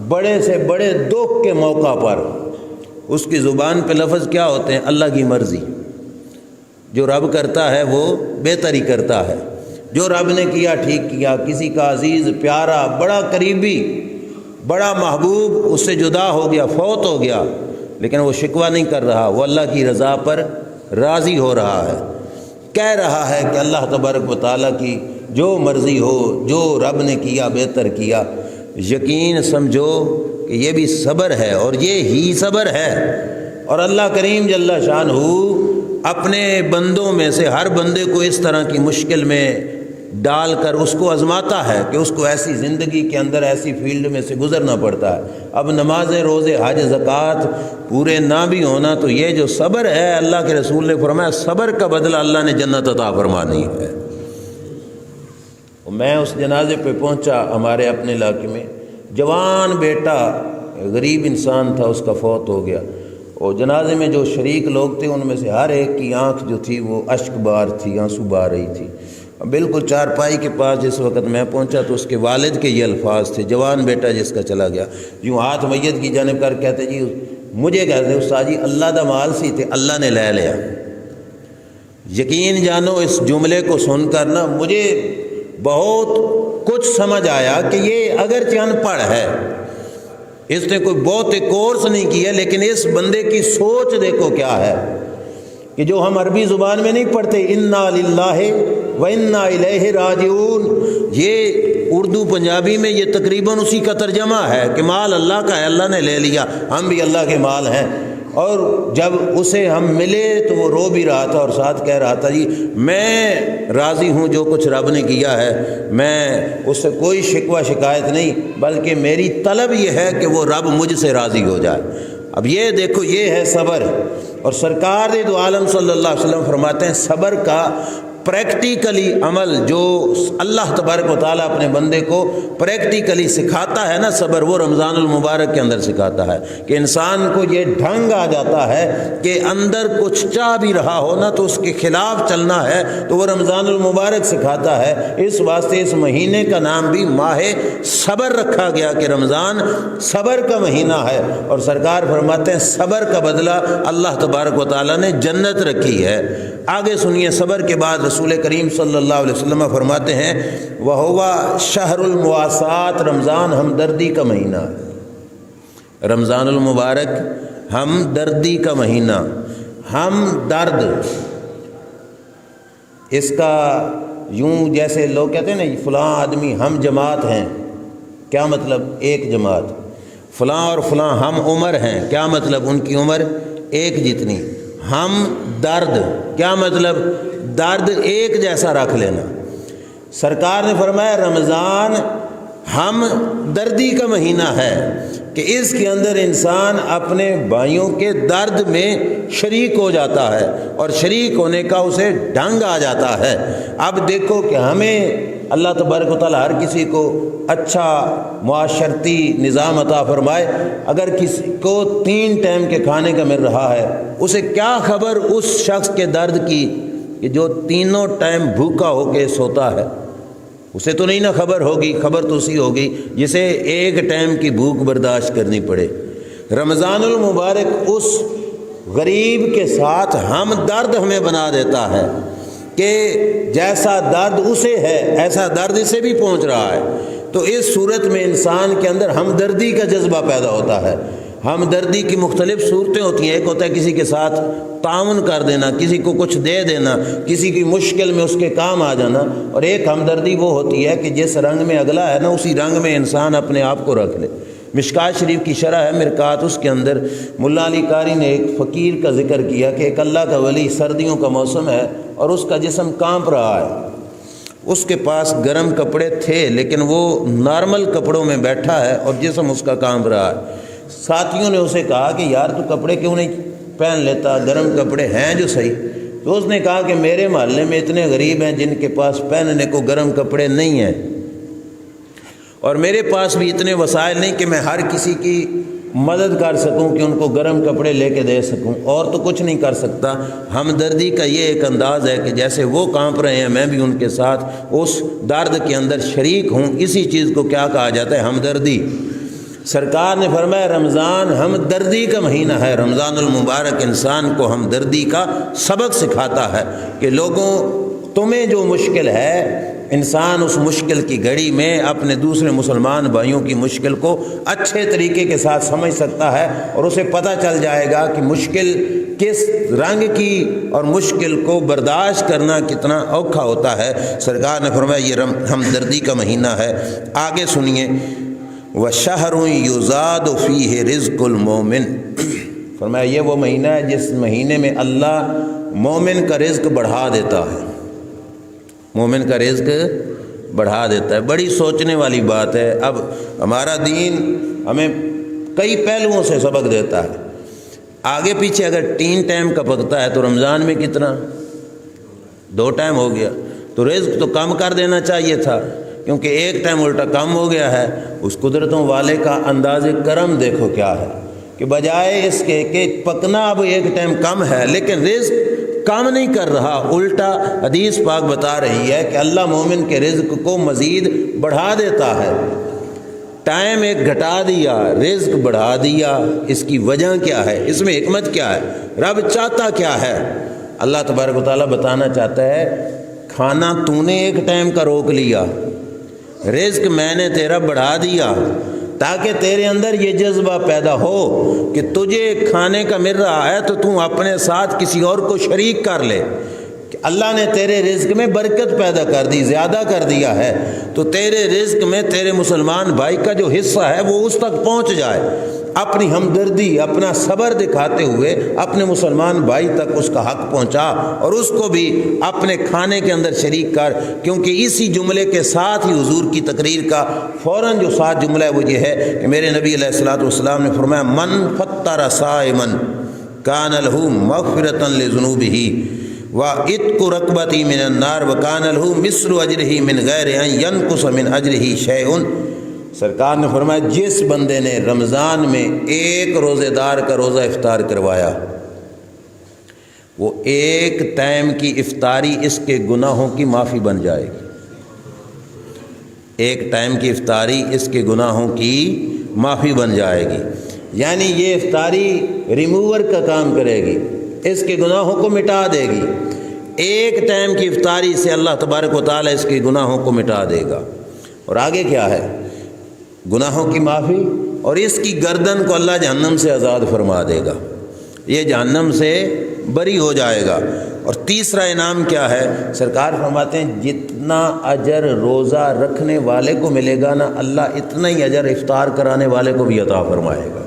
بڑے سے بڑے دکھ کے موقع پر اس کی زبان پہ لفظ کیا ہوتے ہیں؟ اللہ کی مرضی۔ جو رب کرتا ہے وہ بہتر ہی کرتا ہے، جو رب نے کیا ٹھیک کیا۔ کسی کا عزیز پیارا بڑا قریبی بڑا محبوب اس سے جدا ہو گیا، فوت ہو گیا، لیکن وہ شکوہ نہیں کر رہا، وہ اللہ کی رضا پر راضی ہو رہا ہے، کہہ رہا ہے کہ اللہ تبارک و تعالیٰ کی جو مرضی ہو، جو رب نے کیا بہتر کیا۔ یقین سمجھو کہ یہ بھی صبر ہے، اور یہ ہی صبر ہے۔ اور اللہ کریم جل شانہ اپنے بندوں میں سے ہر بندے کو اس طرح کی مشکل میں ڈال کر اس کو آزماتا ہے کہ اس کو ایسی زندگی کے اندر ایسی فیلڈ میں سے گزرنا پڑتا ہے۔ اب نمازیں، روزے، حج، زکوٰۃ پورے نہ بھی ہونا تو یہ جو صبر ہے، اللہ کے رسول نے فرمایا صبر کا بدلہ اللہ نے جنت عطا فرمانی ہے۔ میں اس جنازے پہ پہنچا ہمارے اپنے علاقے میں، جوان بیٹا غریب انسان تھا، اس کا فوت ہو گیا۔ اور جنازے میں جو شریک لوگ تھے ان میں سے ہر ایک کی آنکھ جو تھی وہ اشک بار تھی، آنسو بہہ رہی تھی۔ بالکل چارپائی کے پاس جس وقت میں پہنچا تو اس کے والد کے یہ الفاظ تھے، جوان بیٹا جس کا چلا گیا، یوں ہاتھ میت کی جانب کر کہتے جی مجھے کہتے استاد جی اللہ دا مال سی تے اللہ نے لے لیا۔ یقین جانو اس جملے کو سن کر نا مجھے بہت کچھ سمجھ آیا کہ یہ اگرچہ ان پڑھ ہے، اس نے کوئی بہت کورس نہیں کیا، لیکن اس بندے کی سوچ دیکھو کیا ہے کہ جو ہم عربی زبان میں نہیں پڑھتے انا للہ و انا الیہ راجعون، یہ اردو پنجابی میں یہ تقریباً اسی کا ترجمہ ہے کہ مال اللہ کا ہے، اللہ نے لے لیا، ہم بھی اللہ کے مال ہیں۔ اور جب اسے ہم ملے تو وہ رو بھی رہا تھا اور ساتھ کہہ رہا تھا جی میں راضی ہوں جو کچھ رب نے کیا ہے، میں اس سے کوئی شکوہ شکایت نہیں، بلکہ میری طلب یہ ہے کہ وہ رب مجھ سے راضی ہو جائے۔ اب یہ دیکھو یہ ہے صبر، اور سرکار دو عالم صلی اللہ علیہ وسلم فرماتے ہیں صبر کا پریکٹیکلی عمل جو اللہ تبارک و تعالیٰ اپنے بندے کو پریکٹیکلی سکھاتا ہے نا صبر، وہ رمضان المبارک کے اندر سکھاتا ہے کہ انسان کو یہ ڈھنگ آ جاتا ہے کہ اندر کچھ چاہ بھی رہا ہو نا تو اس کے خلاف چلنا ہے، تو وہ رمضان المبارک سکھاتا ہے۔ اس واسطے اس مہینے کا نام بھی ماہ صبر رکھا گیا کہ رمضان صبر کا مہینہ ہے، اور سرکار فرماتے ہیں صبر کا بدلہ اللہ تبارک و تعالیٰ نے جنت رکھی ہے۔ آگے سنیے، صبر کے بعد رسول کریم صلی اللہ علیہ وسلم فرماتے ہیں وَهُوَ شَهْرُ الْمُوَاسَاةِ، رمضان ہمدردی کا مہینہ ہے۔ رمضان المبارک ہمدردی کا مہینہ، ہم درد، اس کا یوں جیسے لوگ کہتے ہیں نا فلاں آدمی ہم جماعت ہیں، کیا مطلب؟ ایک جماعت۔ فلاں اور فلاں ہم عمر ہیں، کیا مطلب؟ ان کی عمر ایک جتنی۔ ہم درد، کیا مطلب؟ درد ایک جیسا رکھ لینا۔ سرکار نے فرمایا رمضان ہم دردی کا مہینہ ہے کہ اس کے اندر انسان اپنے بھائیوں کے درد میں شریک ہو جاتا ہے، اور شریک ہونے کا اسے ڈھنگ آ جاتا ہے۔ اب دیکھو کہ ہمیں اللہ تبارک و تعالیٰ ہر کسی کو اچھا معاشرتی نظام عطا فرمائے، اگر کسی کو 3 ٹائم کے کھانے کا مل رہا ہے، اسے کیا خبر اس شخص کے درد کی کہ جو 3 ٹائم بھوکا ہو کے سوتا ہے؟ اسے تو نہیں نہ خبر ہوگی، خبر تو اسی ہوگی جسے 1 ٹائم کی بھوک برداشت کرنی پڑے۔ رمضان المبارک اس غریب کے ساتھ ہم درد ہمیں بنا دیتا ہے کہ جیسا درد اسے ہے ایسا درد اسے بھی پہنچ رہا ہے۔ تو اس صورت میں انسان کے اندر ہمدردی کا جذبہ پیدا ہوتا ہے۔ ہمدردی کی مختلف صورتیں ہوتی ہیں، ایک ہوتا ہے کسی کے ساتھ تعاون کر دینا، کسی کو کچھ دے دینا، کسی کی مشکل میں اس کے کام آ جانا، اور ایک ہمدردی وہ ہوتی ہے کہ جس رنگ میں اگلا ہے نا اسی رنگ میں انسان اپنے آپ کو رکھ لے۔ مشکات شریف کی شرح ہے مرکات، اس کے اندر ملا علی قاری نے ایک فقیر کا ذکر کیا کہ ایک اللہ کا ولی، سردیوں کا موسم ہے اور اس کا جسم کانپ رہا ہے، اس کے پاس گرم کپڑے تھے لیکن وہ نارمل کپڑوں میں بیٹھا ہے اور جسم اس کا کانپ رہا ہے۔ ساتھیوں نے اسے کہا کہ یار تو کپڑے کیوں نہیں پہن لیتا، گرم کپڑے ہیں جو صحیح۔ تو اس نے کہا کہ میرے محلے میں اتنے غریب ہیں جن کے پاس پہننے کو گرم کپڑے نہیں ہیں، اور میرے پاس بھی اتنے وسائل نہیں کہ میں ہر کسی کی مدد کر سکوں کہ ان کو گرم کپڑے لے کے دے سکوں، اور تو کچھ نہیں کر سکتا۔ ہمدردی کا یہ ایک انداز ہے کہ جیسے وہ کانپ رہے ہیں میں بھی ان کے ساتھ اس درد کے اندر شریک ہوں۔ اسی چیز کو کیا کہا جاتا ہے؟ ہمدردی۔ سرکار نے فرمایا رمضان ہمدردی کا مہینہ ہے۔ رمضان المبارک انسان کو ہمدردی کا سبق سکھاتا ہے کہ لوگوں تمہیں جو مشکل ہے، انسان اس مشکل کی گھڑی میں اپنے دوسرے مسلمان بھائیوں کی مشکل کو اچھے طریقے کے ساتھ سمجھ سکتا ہے، اور اسے پتہ چل جائے گا کہ مشکل کس رنگ کی اور مشکل کو برداشت کرنا کتنا اوکھا ہوتا ہے۔ سرکار نے فرمایا یہ ہمدردی کا مہینہ ہے۔ آگے سنیے، وَشَهْرٌ يُزَادُ فِيهِ رِزْقُ الْمُؤْمِنِ، فرمایا یہ وہ مہینہ ہے جس مہینے میں اللہ مومن کا رزق بڑھا دیتا ہے، مومن کا رزق بڑھا دیتا ہے۔ بڑی سوچنے والی بات ہے۔ اب ہمارا دین ہمیں کئی پہلوؤں سے سبق دیتا ہے۔ آگے پیچھے اگر 3 ٹائم کا پکتا ہے تو رمضان میں کتنا؟ 2 ٹائم ہو گیا، تو رزق تو کم کر دینا چاہیے تھا، کیونکہ 1 ٹائم الٹا کم ہو گیا ہے۔ اس قدرتوں والے کا انداز کرم دیکھو کیا ہے کہ بجائے اس کے کہ پکنا اب ایک ٹائم کم ہے لیکن رزق کم نہیں کر رہا، الٹا حدیث پاک بتا رہی ہے کہ اللہ مومن کے رزق کو مزید بڑھا دیتا ہے۔ ٹائم ایک گھٹا دیا، رزق بڑھا دیا، اس کی وجہ کیا ہے؟ اس میں حکمت کیا ہے؟ رب چاہتا کیا ہے؟ اللہ تبارک و تعالیٰ بتانا چاہتا ہے کھانا تو نے ایک ٹائم کا روک لیا، رزق میں نے تیرا بڑھا دیا تاکہ تیرے اندر یہ جذبہ پیدا ہو کہ تجھے کھانے کا مل رہا ہے تو اپنے ساتھ کسی اور کو شریک کر لے، کہ اللہ نے تیرے رزق میں برکت پیدا کر دی، زیادہ کر دیا ہے، تو تیرے رزق میں تیرے مسلمان بھائی کا جو حصہ ہے وہ اس تک پہنچ جائے۔ اپنی ہمدردی، اپنا صبر دکھاتے ہوئے اپنے مسلمان بھائی تک اس کا حق پہنچا اور اس کو بھی اپنے کھانے کے اندر شریک کر، کیونکہ اسی جملے کے ساتھ ہی حضور کی تقریر کا فوراً جو ساتھ جملہ ہے وہ یہ ہے کہ میرے نبی علیہ الصلوۃ والسلام نے فرمایا من فطر صائما کان له مغفرۃ لذنوبہ وعتق رقبۃ من النار وکان له مثل اجرہ من غیر ان ینقص من اجرہ شیء۔ سرکار نے فرمایا جس بندے نے رمضان میں ایک روزے دار کا روزہ افطار کروایا، وہ ایک ٹائم کی افطاری اس کے گناہوں کی معافی بن جائے گی۔ ایک ٹائم کی افطاری اس کے گناہوں کی معافی بن جائے گی، یعنی یہ افطاری ریموور کا کام کرے گی، اس کے گناہوں کو مٹا دے گی۔ ایک ٹائم کی افطاری سے اللہ تبارک و تعالیٰ اس کے گناہوں کو مٹا دے گا۔ اور آگے کیا ہے؟ گناہوں کی معافی، اور اس کی گردن کو اللہ جہنم سے آزاد فرما دے گا، یہ جہنم سے بری ہو جائے گا۔ اور تیسرا انعام کیا ہے؟ سرکار فرماتے ہیں جتنا اجر روزہ رکھنے والے کو ملے گا نا، اللہ اتنا ہی اجر افطار کرانے والے کو بھی عطا فرمائے گا۔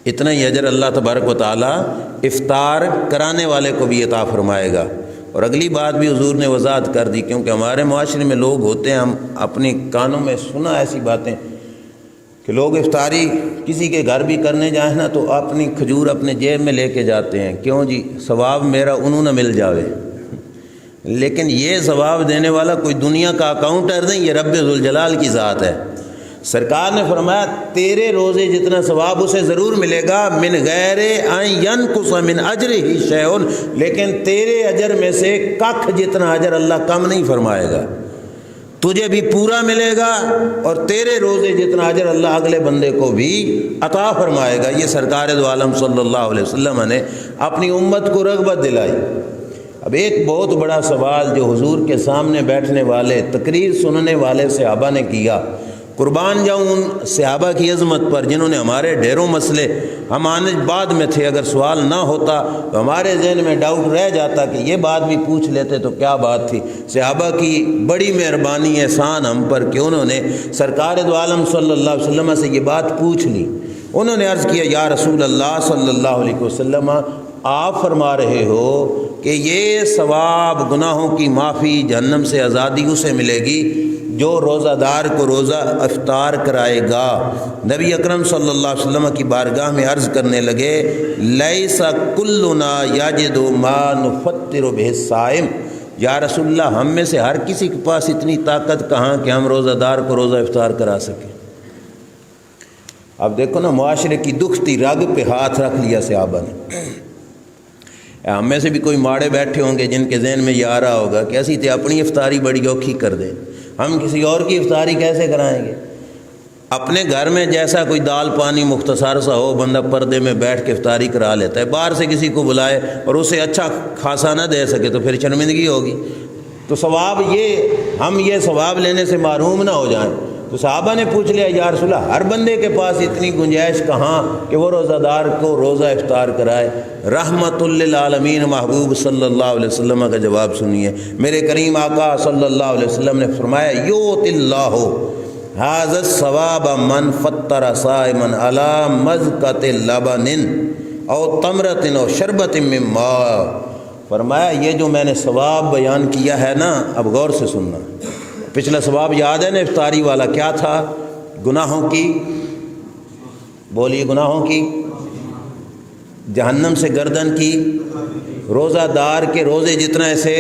اتنا ہی اجر اللہ تبارک و تعالیٰ افطار کرانے والے کو بھی عطا فرمائے گا۔ اور اگلی بات بھی حضور نے وضاحت کر دی، کیونکہ ہمارے معاشرے میں لوگ ہوتے ہیں، ہم اپنی کانوں میں سنا ایسی باتیں کہ لوگ افطاری کسی کے گھر بھی کرنے جائیں نا تو اپنی کھجور اپنے جیب میں لے کے جاتے ہیں، کیوں جی؟ ثواب میرا انہوں نہ مل جاوے۔ لیکن یہ ثواب دینے والا کوئی دنیا کا اکاؤنٹر نہیں، یہ رب ذوالجلال کی ذات ہے۔ سرکار نے فرمایا تیرے روزے جتنا ثواب اسے ضرور ملے گا، من غیر ان ینقص من اجرہ شیء، لیکن تیرے اجر میں سے ککھ جتنا اجر اللہ کم نہیں فرمائے گا، تجھے بھی پورا ملے گا، اور تیرے روزے جتنا اجر اللہ اگلے بندے کو بھی عطا فرمائے گا۔ یہ سرکار دو عالم صلی اللہ علیہ وسلم نے اپنی امت کو رغبت دلائی۔ اب ایک بہت بڑا سوال جو حضور کے سامنے بیٹھنے والے تقریر سننے والے صحابہ نے کیا، قربان جاؤں ان صحابہ کی عظمت پر جنہوں نے ہمارے ڈھیروں مسئلے ہم آنے بعد میں تھے، اگر سوال نہ ہوتا تو ہمارے ذہن میں ڈاؤٹ رہ جاتا کہ یہ بات بھی پوچھ لیتے تو کیا بات تھی۔ صحابہ کی بڑی مہربانی احسان ہم پر کہ انہوں نے سرکار دو عالم صلی اللہ علیہ وسلم سے یہ بات پوچھ لی۔ انہوں نے عرض کیا یا رسول اللہ صلی اللہ علیہ وسلم، آپ فرما رہے ہو کہ یہ ثواب گناہوں کی معافی، جہنم سے آزادی اسے ملے گی جو روزہ دار کو روزہ افطار کرائے گا۔ نبی اکرم صلی اللہ علیہ وسلم کی بارگاہ میں عرض کرنے لگے لیس کلنا یجد ما نفطر بہ الصائم، یا رسول اللہ ہم میں سے ہر کسی کے پاس اتنی طاقت کہاں کہ ہم روزہ دار کو روزہ افطار کرا سکیں۔ اب دیکھو نا، معاشرے کی دکھتی رگ پہ ہاتھ رکھ لیا صحابہ نے۔ ہم میں سے بھی کوئی ماڑے بیٹھے ہوں گے جن کے ذہن میں یہ آ رہا ہوگا کہ اسی تے اپنی افطاری بڑی اوکھی کر دیں، ہم کسی اور کی افطاری کیسے کرائیں گے؟ اپنے گھر میں جیسا کوئی دال پانی مختصر سا ہو، بندہ پردے میں بیٹھ کے افطاری کرا لیتا ہے، باہر سے کسی کو بلائے اور اسے اچھا خاصا نہ دے سکے تو پھر شرمندگی ہوگی۔ تو ثواب ہم یہ ثواب لینے سے محروم نہ ہو جائیں۔ تو صحابہ نے پوچھ لیا یا رسول اللہ ہر بندے کے پاس اتنی گنجائش کہاں کہ وہ روزہ دار کو روزہ افطار کرائے؟ رحمت للعالمین محبوب صلی اللہ علیہ وسلم کا جواب سنیے۔ میرے کریم آقا صلی اللہ علیہ وسلم نے فرمایا یؤتی اللہ ھذا الثواب من فطر صائما علی مزقۃ لبن او تمرۃ او شربۃ من ماء، فرمایا یہ جو میں نے ثواب بیان کیا ہے نا، اب غور سے سننا۔ پچھلا ثواب یاد ہے نا افطاری والا، کیا تھا؟ گناہوں کی، بولیے گناہوں کی، جہنم سے گردن کی، روزہ دار کے روزے جتنا ایسے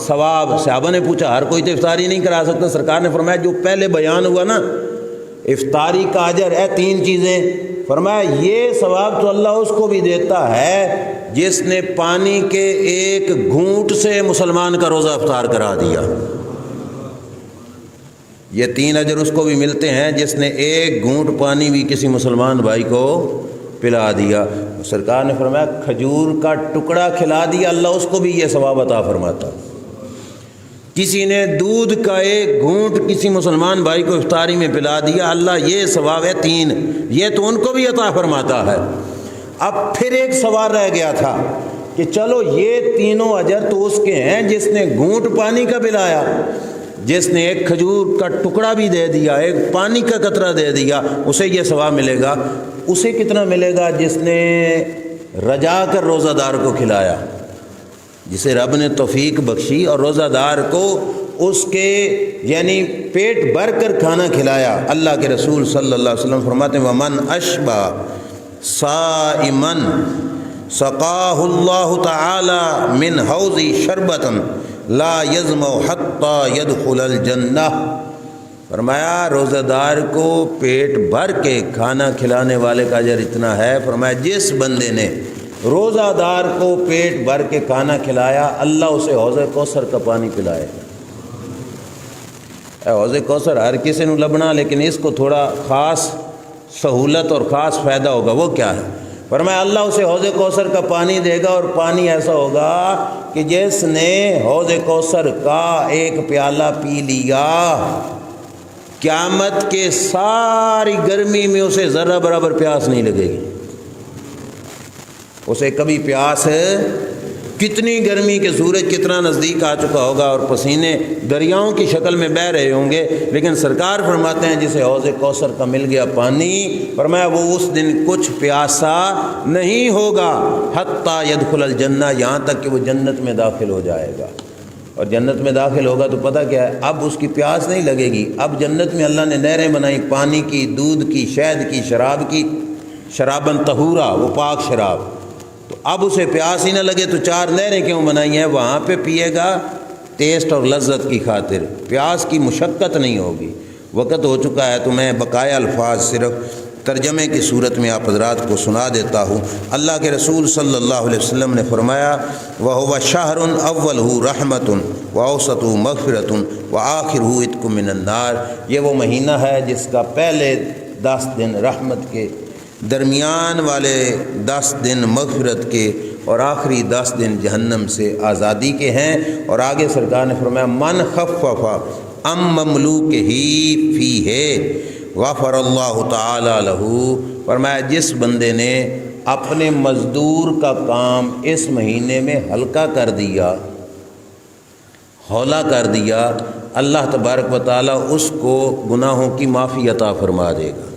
ثواب۔ صحابہ نے پوچھا ہر کوئی تو افطاری نہیں کرا سکتا، سرکار نے فرمایا جو پہلے بیان ہوا نا افطاری کا اجر ہے، تین چیزیں فرمایا یہ ثواب تو اللہ اس کو بھی دیتا ہے جس نے پانی کے ایک گھونٹ سے مسلمان کا روزہ افطار کرا دیا۔ یہ 3 اجر اس کو بھی ملتے ہیں جس نے ایک گھونٹ پانی بھی کسی مسلمان بھائی کو پلا دیا۔ سرکار نے فرمایا کھجور کا ٹکڑا کھلا دیا، اللہ اس کو بھی یہ ثواب عطا فرماتا۔ کسی نے دودھ کا ایک گھونٹ کسی مسلمان بھائی کو افطاری میں پلا دیا، اللہ یہ ثواب ہے 3، یہ تو ان کو بھی عطا فرماتا ہے۔ اب پھر ایک سوال رہ گیا تھا کہ چلو یہ تینوں اجر تو اس کے ہیں جس نے گھونٹ پانی کا پلایا، جس نے ایک کھجور کا ٹکڑا بھی دے دیا، ایک پانی کا قطرہ دے دیا، اسے یہ ثواب ملے گا۔ اسے کتنا ملے گا جس نے رجا کر روزہ دار کو کھلایا، جسے رب نے توفیق بخشی اور روزہ دار کو اس کے یعنی پیٹ بھر کر کھانا کھلایا۔ اللہ کے رسول صلی اللہ علیہ وسلم فرماتے ہیں وَمَنْ أَشْبَعَ صَائِمًا سَقَاهُ اللَّهُ تَعَالَى مِنْ حَوْضِ شَرْبَةً لَا يَظْمَأُ حَتَّى يَدْخُلَ الْجَنَّةَ۔ فرمایا روزہ دار کو پیٹ بھر کے کھانا کھلانے والے کا اجر اتنا ہے۔ فرمایا جس بندے نے روزہ دار کو پیٹ بھر کے کھانا کھلایا، اللہ اسے حوض کوثر کا پانی پلائے۔ حوض کوثر ہر کسی نے لبنا، لیکن اس کو تھوڑا خاص سہولت اور خاص فائدہ ہوگا۔ وہ کیا ہے؟ فرمایا اللہ اسے حوض کوثر کا پانی دے گا، اور پانی ایسا ہوگا کہ جس نے حوض کوثر کا ایک پیالہ پی لیا، قیامت کے ساری گرمی میں اسے ذرہ برابر پیاس نہیں لگے گی۔ اسے کبھی پیاس کتنی گرمی کے سورج کتنا نزدیک آ چکا ہوگا اور پسینے دریاؤں کی شکل میں بہہ رہے ہوں گے، لیکن سرکار فرماتے ہیں جسے حوض کوثر کا مل گیا پانی، فرمایا وہ اس دن کچھ پیاسا نہیں ہوگا حتیٰ یدخل الجنہ، یہاں تک کہ وہ جنت میں داخل ہو جائے گا۔ اور جنت میں داخل ہوگا تو پتہ کیا ہے، اب اس کی پیاس نہیں لگے گی۔ اب جنت میں اللہ نے نہریں بنائی، پانی کی، دودھ کی، شہد کی، شراب کی، شرابن طہورا، وہ پاک شراب۔ تو اب اسے پیاس ہی نہ لگے تو 4 نہریں کیوں بنائی ہیں؟ وہاں پہ پیے گا ٹیسٹ اور لذت کی خاطر، پیاس کی مشقت نہیں ہوگی۔ وقت ہو چکا ہے تو میں بقایا الفاظ صرف ترجمے کی صورت میں آپ حضرات کو سنا دیتا ہوں۔ اللہ کے رسول صلی اللہ علیہ وسلم نے فرمایا وَهُوَ شَهْرٌ أَوَّلُهُ رَحْمَةٌ وَأَوْسَطُهُ مَغْفِرَةٌ وَآخِرُهُ عِتْقٌ مِّنَ النَّارِ۔ یہ وہ مہینہ ہے جس کا پہلے 10 دن رحمت کے، درمیان والے 10 دن مغفرت کے، اور آخری 10 دن جہنم سے آزادی کے ہیں۔ اور آگے سرکار نے فرمایا من خفف ام مملوکہ فیہ غفر اللہ تعالی لہ، فرمایا جس بندے نے اپنے مزدور کا کام اس مہینے میں ہلکا کر دیا، ہولا کر دیا، اللہ تبارک و تعالی اس کو گناہوں کی معافی عطا فرما دے گا۔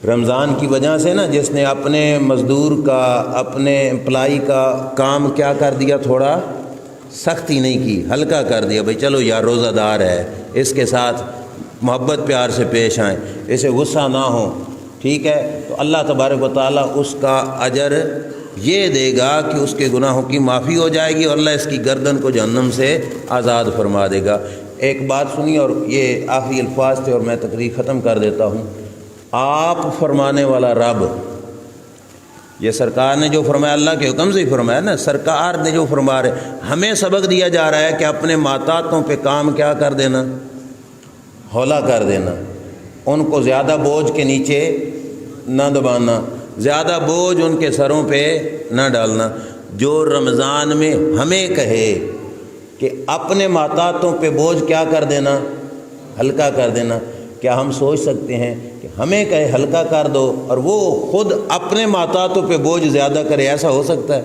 رمضان کی وجہ سے نا جس نے اپنے مزدور کا، اپنے امپلائی کا کام کیا کر دیا، تھوڑا سختی نہیں کی، ہلکا کر دیا، بھئی چلو یار روزہ دار ہے، اس کے ساتھ محبت پیار سے پیش آئیں، اسے غصہ نہ ہو، ٹھیک ہے، تو اللہ تبارک و تعالیٰ اس کا اجر یہ دے گا کہ اس کے گناہوں کی معافی ہو جائے گی، اور اللہ اس کی گردن کو جہنم سے آزاد فرما دے گا۔ ایک بات سنی، اور یہ آخری الفاظ تھے اور میں تقریر ختم کر دیتا ہوں۔ آپ فرمانے والا رب، یہ سرکار نے جو فرمایا اللہ کے حکم سے ہی فرمایا نا، سرکار نے جو فرما رہے، ہمیں سبق دیا جا رہا ہے کہ اپنے ماتاتوں پہ کام کیا کر دینا، ہولا کر دینا، ان کو زیادہ بوجھ کے نیچے نہ دبانا، زیادہ بوجھ ان کے سروں پہ نہ ڈالنا۔ جو رمضان میں ہمیں کہے کہ اپنے ماتاتوں پہ بوجھ کیا کر دینا، ہلکا کر دینا، کیا ہم سوچ سکتے ہیں کہ ہمیں کہے ہلکا کر دو اور وہ خود اپنے ماتاتوں پہ بوجھ زیادہ کرے؟ ایسا ہو سکتا ہے؟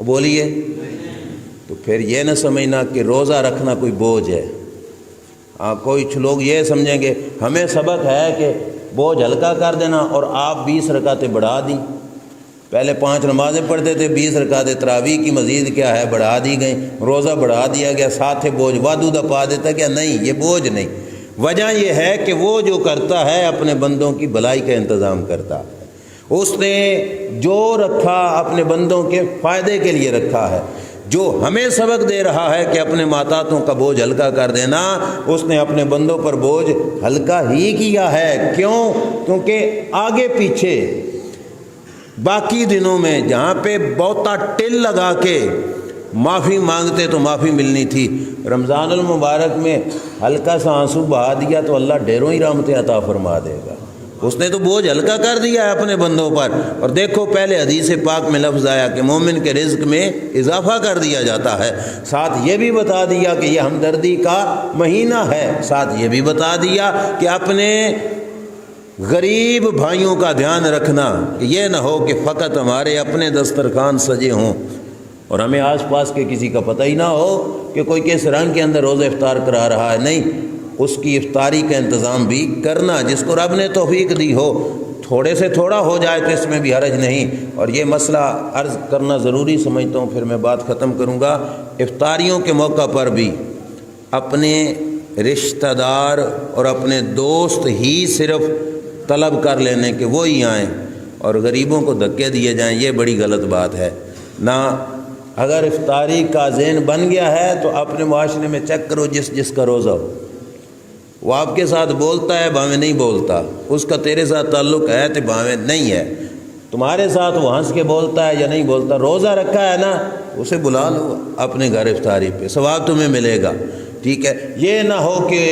بولیے۔ تو پھر یہ نہ سمجھنا کہ روزہ رکھنا کوئی بوجھ ہے۔ کوئی لوگ یہ سمجھیں گے ہمیں سبق ہے کہ بوجھ ہلکا کر دینا، اور آپ 20 رکعتیں بڑھا دیں۔ پہلے 5 نمازیں پڑھتے تھے، 20 رکعتیں تراویح کی مزید کیا ہے بڑھا دی گئیں، روزہ بڑھا دیا گیا، ساتھ بوجھ وادودہ پا دیتا کیا؟ نہیں، یہ بوجھ نہیں۔ وجہ یہ ہے کہ وہ جو کرتا ہے اپنے بندوں کی بھلائی کا انتظام کرتا ہے، اس نے جو رکھا اپنے بندوں کے فائدے کے لیے رکھا ہے۔ جو ہمیں سبق دے رہا ہے کہ اپنے ماتاتوں کا بوجھ ہلکا کر دینا، اس نے اپنے بندوں پر بوجھ ہلکا ہی کیا ہے۔ کیوں؟ کیونکہ آگے پیچھے باقی دنوں میں جہاں پہ بہتا ٹل لگا کے معافی مانگتے تو معافی ملنی تھی، رمضان المبارک میں ہلکا سا آنسو بہا دیا تو اللہ ڈھیروں ہی رحمتیں عطا فرما دے گا۔ اس نے تو بوجھ ہلکا کر دیا ہے اپنے بندوں پر۔ اور دیکھو پہلے حدیث پاک میں لفظ آیا کہ مومن کے رزق میں اضافہ کر دیا جاتا ہے، ساتھ یہ بھی بتا دیا کہ یہ ہمدردی کا مہینہ ہے، ساتھ یہ بھی بتا دیا کہ اپنے غریب بھائیوں کا دھیان رکھنا، کہ یہ نہ ہو کہ فقط ہمارے اپنے دسترخوان سجے ہوں اور ہمیں آس پاس کے کسی کا پتہ ہی نہ ہو کہ کوئی کس رنگ کے اندر روزہ افطار کرا رہا ہے۔ نہیں، اس کی افطاری کا انتظام بھی کرنا، جس کو رب نے توفیق دی ہو، تھوڑے سے تھوڑا ہو جائے تو اس میں بھی حرج نہیں۔ اور یہ مسئلہ عرض کرنا ضروری سمجھتا ہوں، پھر میں بات ختم کروں گا۔ افطاریوں کے موقع پر بھی اپنے رشتہ دار اور اپنے دوست ہی صرف طلب کر لینے کہ وہی آئیں اور غریبوں کو دھکے دیے جائیں، یہ بڑی غلط بات ہے۔ نہ، اگر افطاری کا ذہن بن گیا ہے تو اپنے معاشرے میں چیک کرو، جس کا روزہ ہو وہ آپ کے ساتھ بولتا ہے، بھاویں نہیں بولتا، اس کا تیرے ساتھ تعلق ہے تو بھاویں نہیں ہے، تمہارے ساتھ وہ ہنس کے بولتا ہے یا نہیں بولتا، روزہ رکھا ہے نا، اسے بلا لو اپنے گھر افطاری پہ، ثواب تمہیں ملے گا، ٹھیک ہے۔ یہ نہ ہو کہ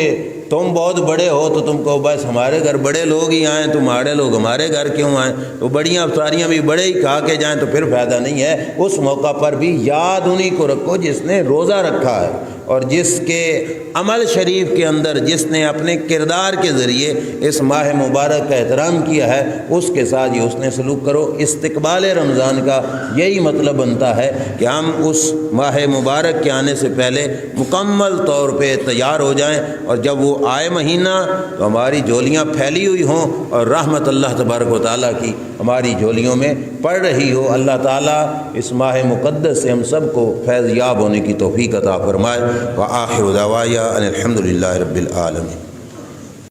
تم بہت بڑے ہو تو تم کہو بس ہمارے گھر بڑے لوگ ہی آئیں، تمہارے لوگ ہمارے گھر کیوں آئیں، تو بڑیاں افطاریاں بھی بڑے ہی کھا کے جائیں تو پھر فائدہ نہیں ہے۔ اس موقع پر بھی یاد انہی کو رکھو جس نے روزہ رکھا ہے، اور جس کے عمل شریف کے اندر جس نے اپنے کردار کے ذریعے اس ماہ مبارک کا احترام کیا ہے، اس کے ساتھ یہ اس نے سلوک کرو۔ استقبال رمضان کا یہی مطلب بنتا ہے کہ ہم اس ماہ مبارک کے آنے سے پہلے مکمل طور پہ تیار ہو جائیں، اور جب وہ آئے مہینہ تو ہماری جھولیاں پھیلی ہوئی ہوں اور رحمت اللہ تبارک و تعالیٰ کی ہماری جھولیوں میں پڑ رہی ہو۔ اللہ تعالیٰ اس ماہ مقدس سے ہم سب کو فیض یاب ہونے کی توفیق عطا فرمائے۔ وآخر دعوایا ان الحمد للہ رب العالمین۔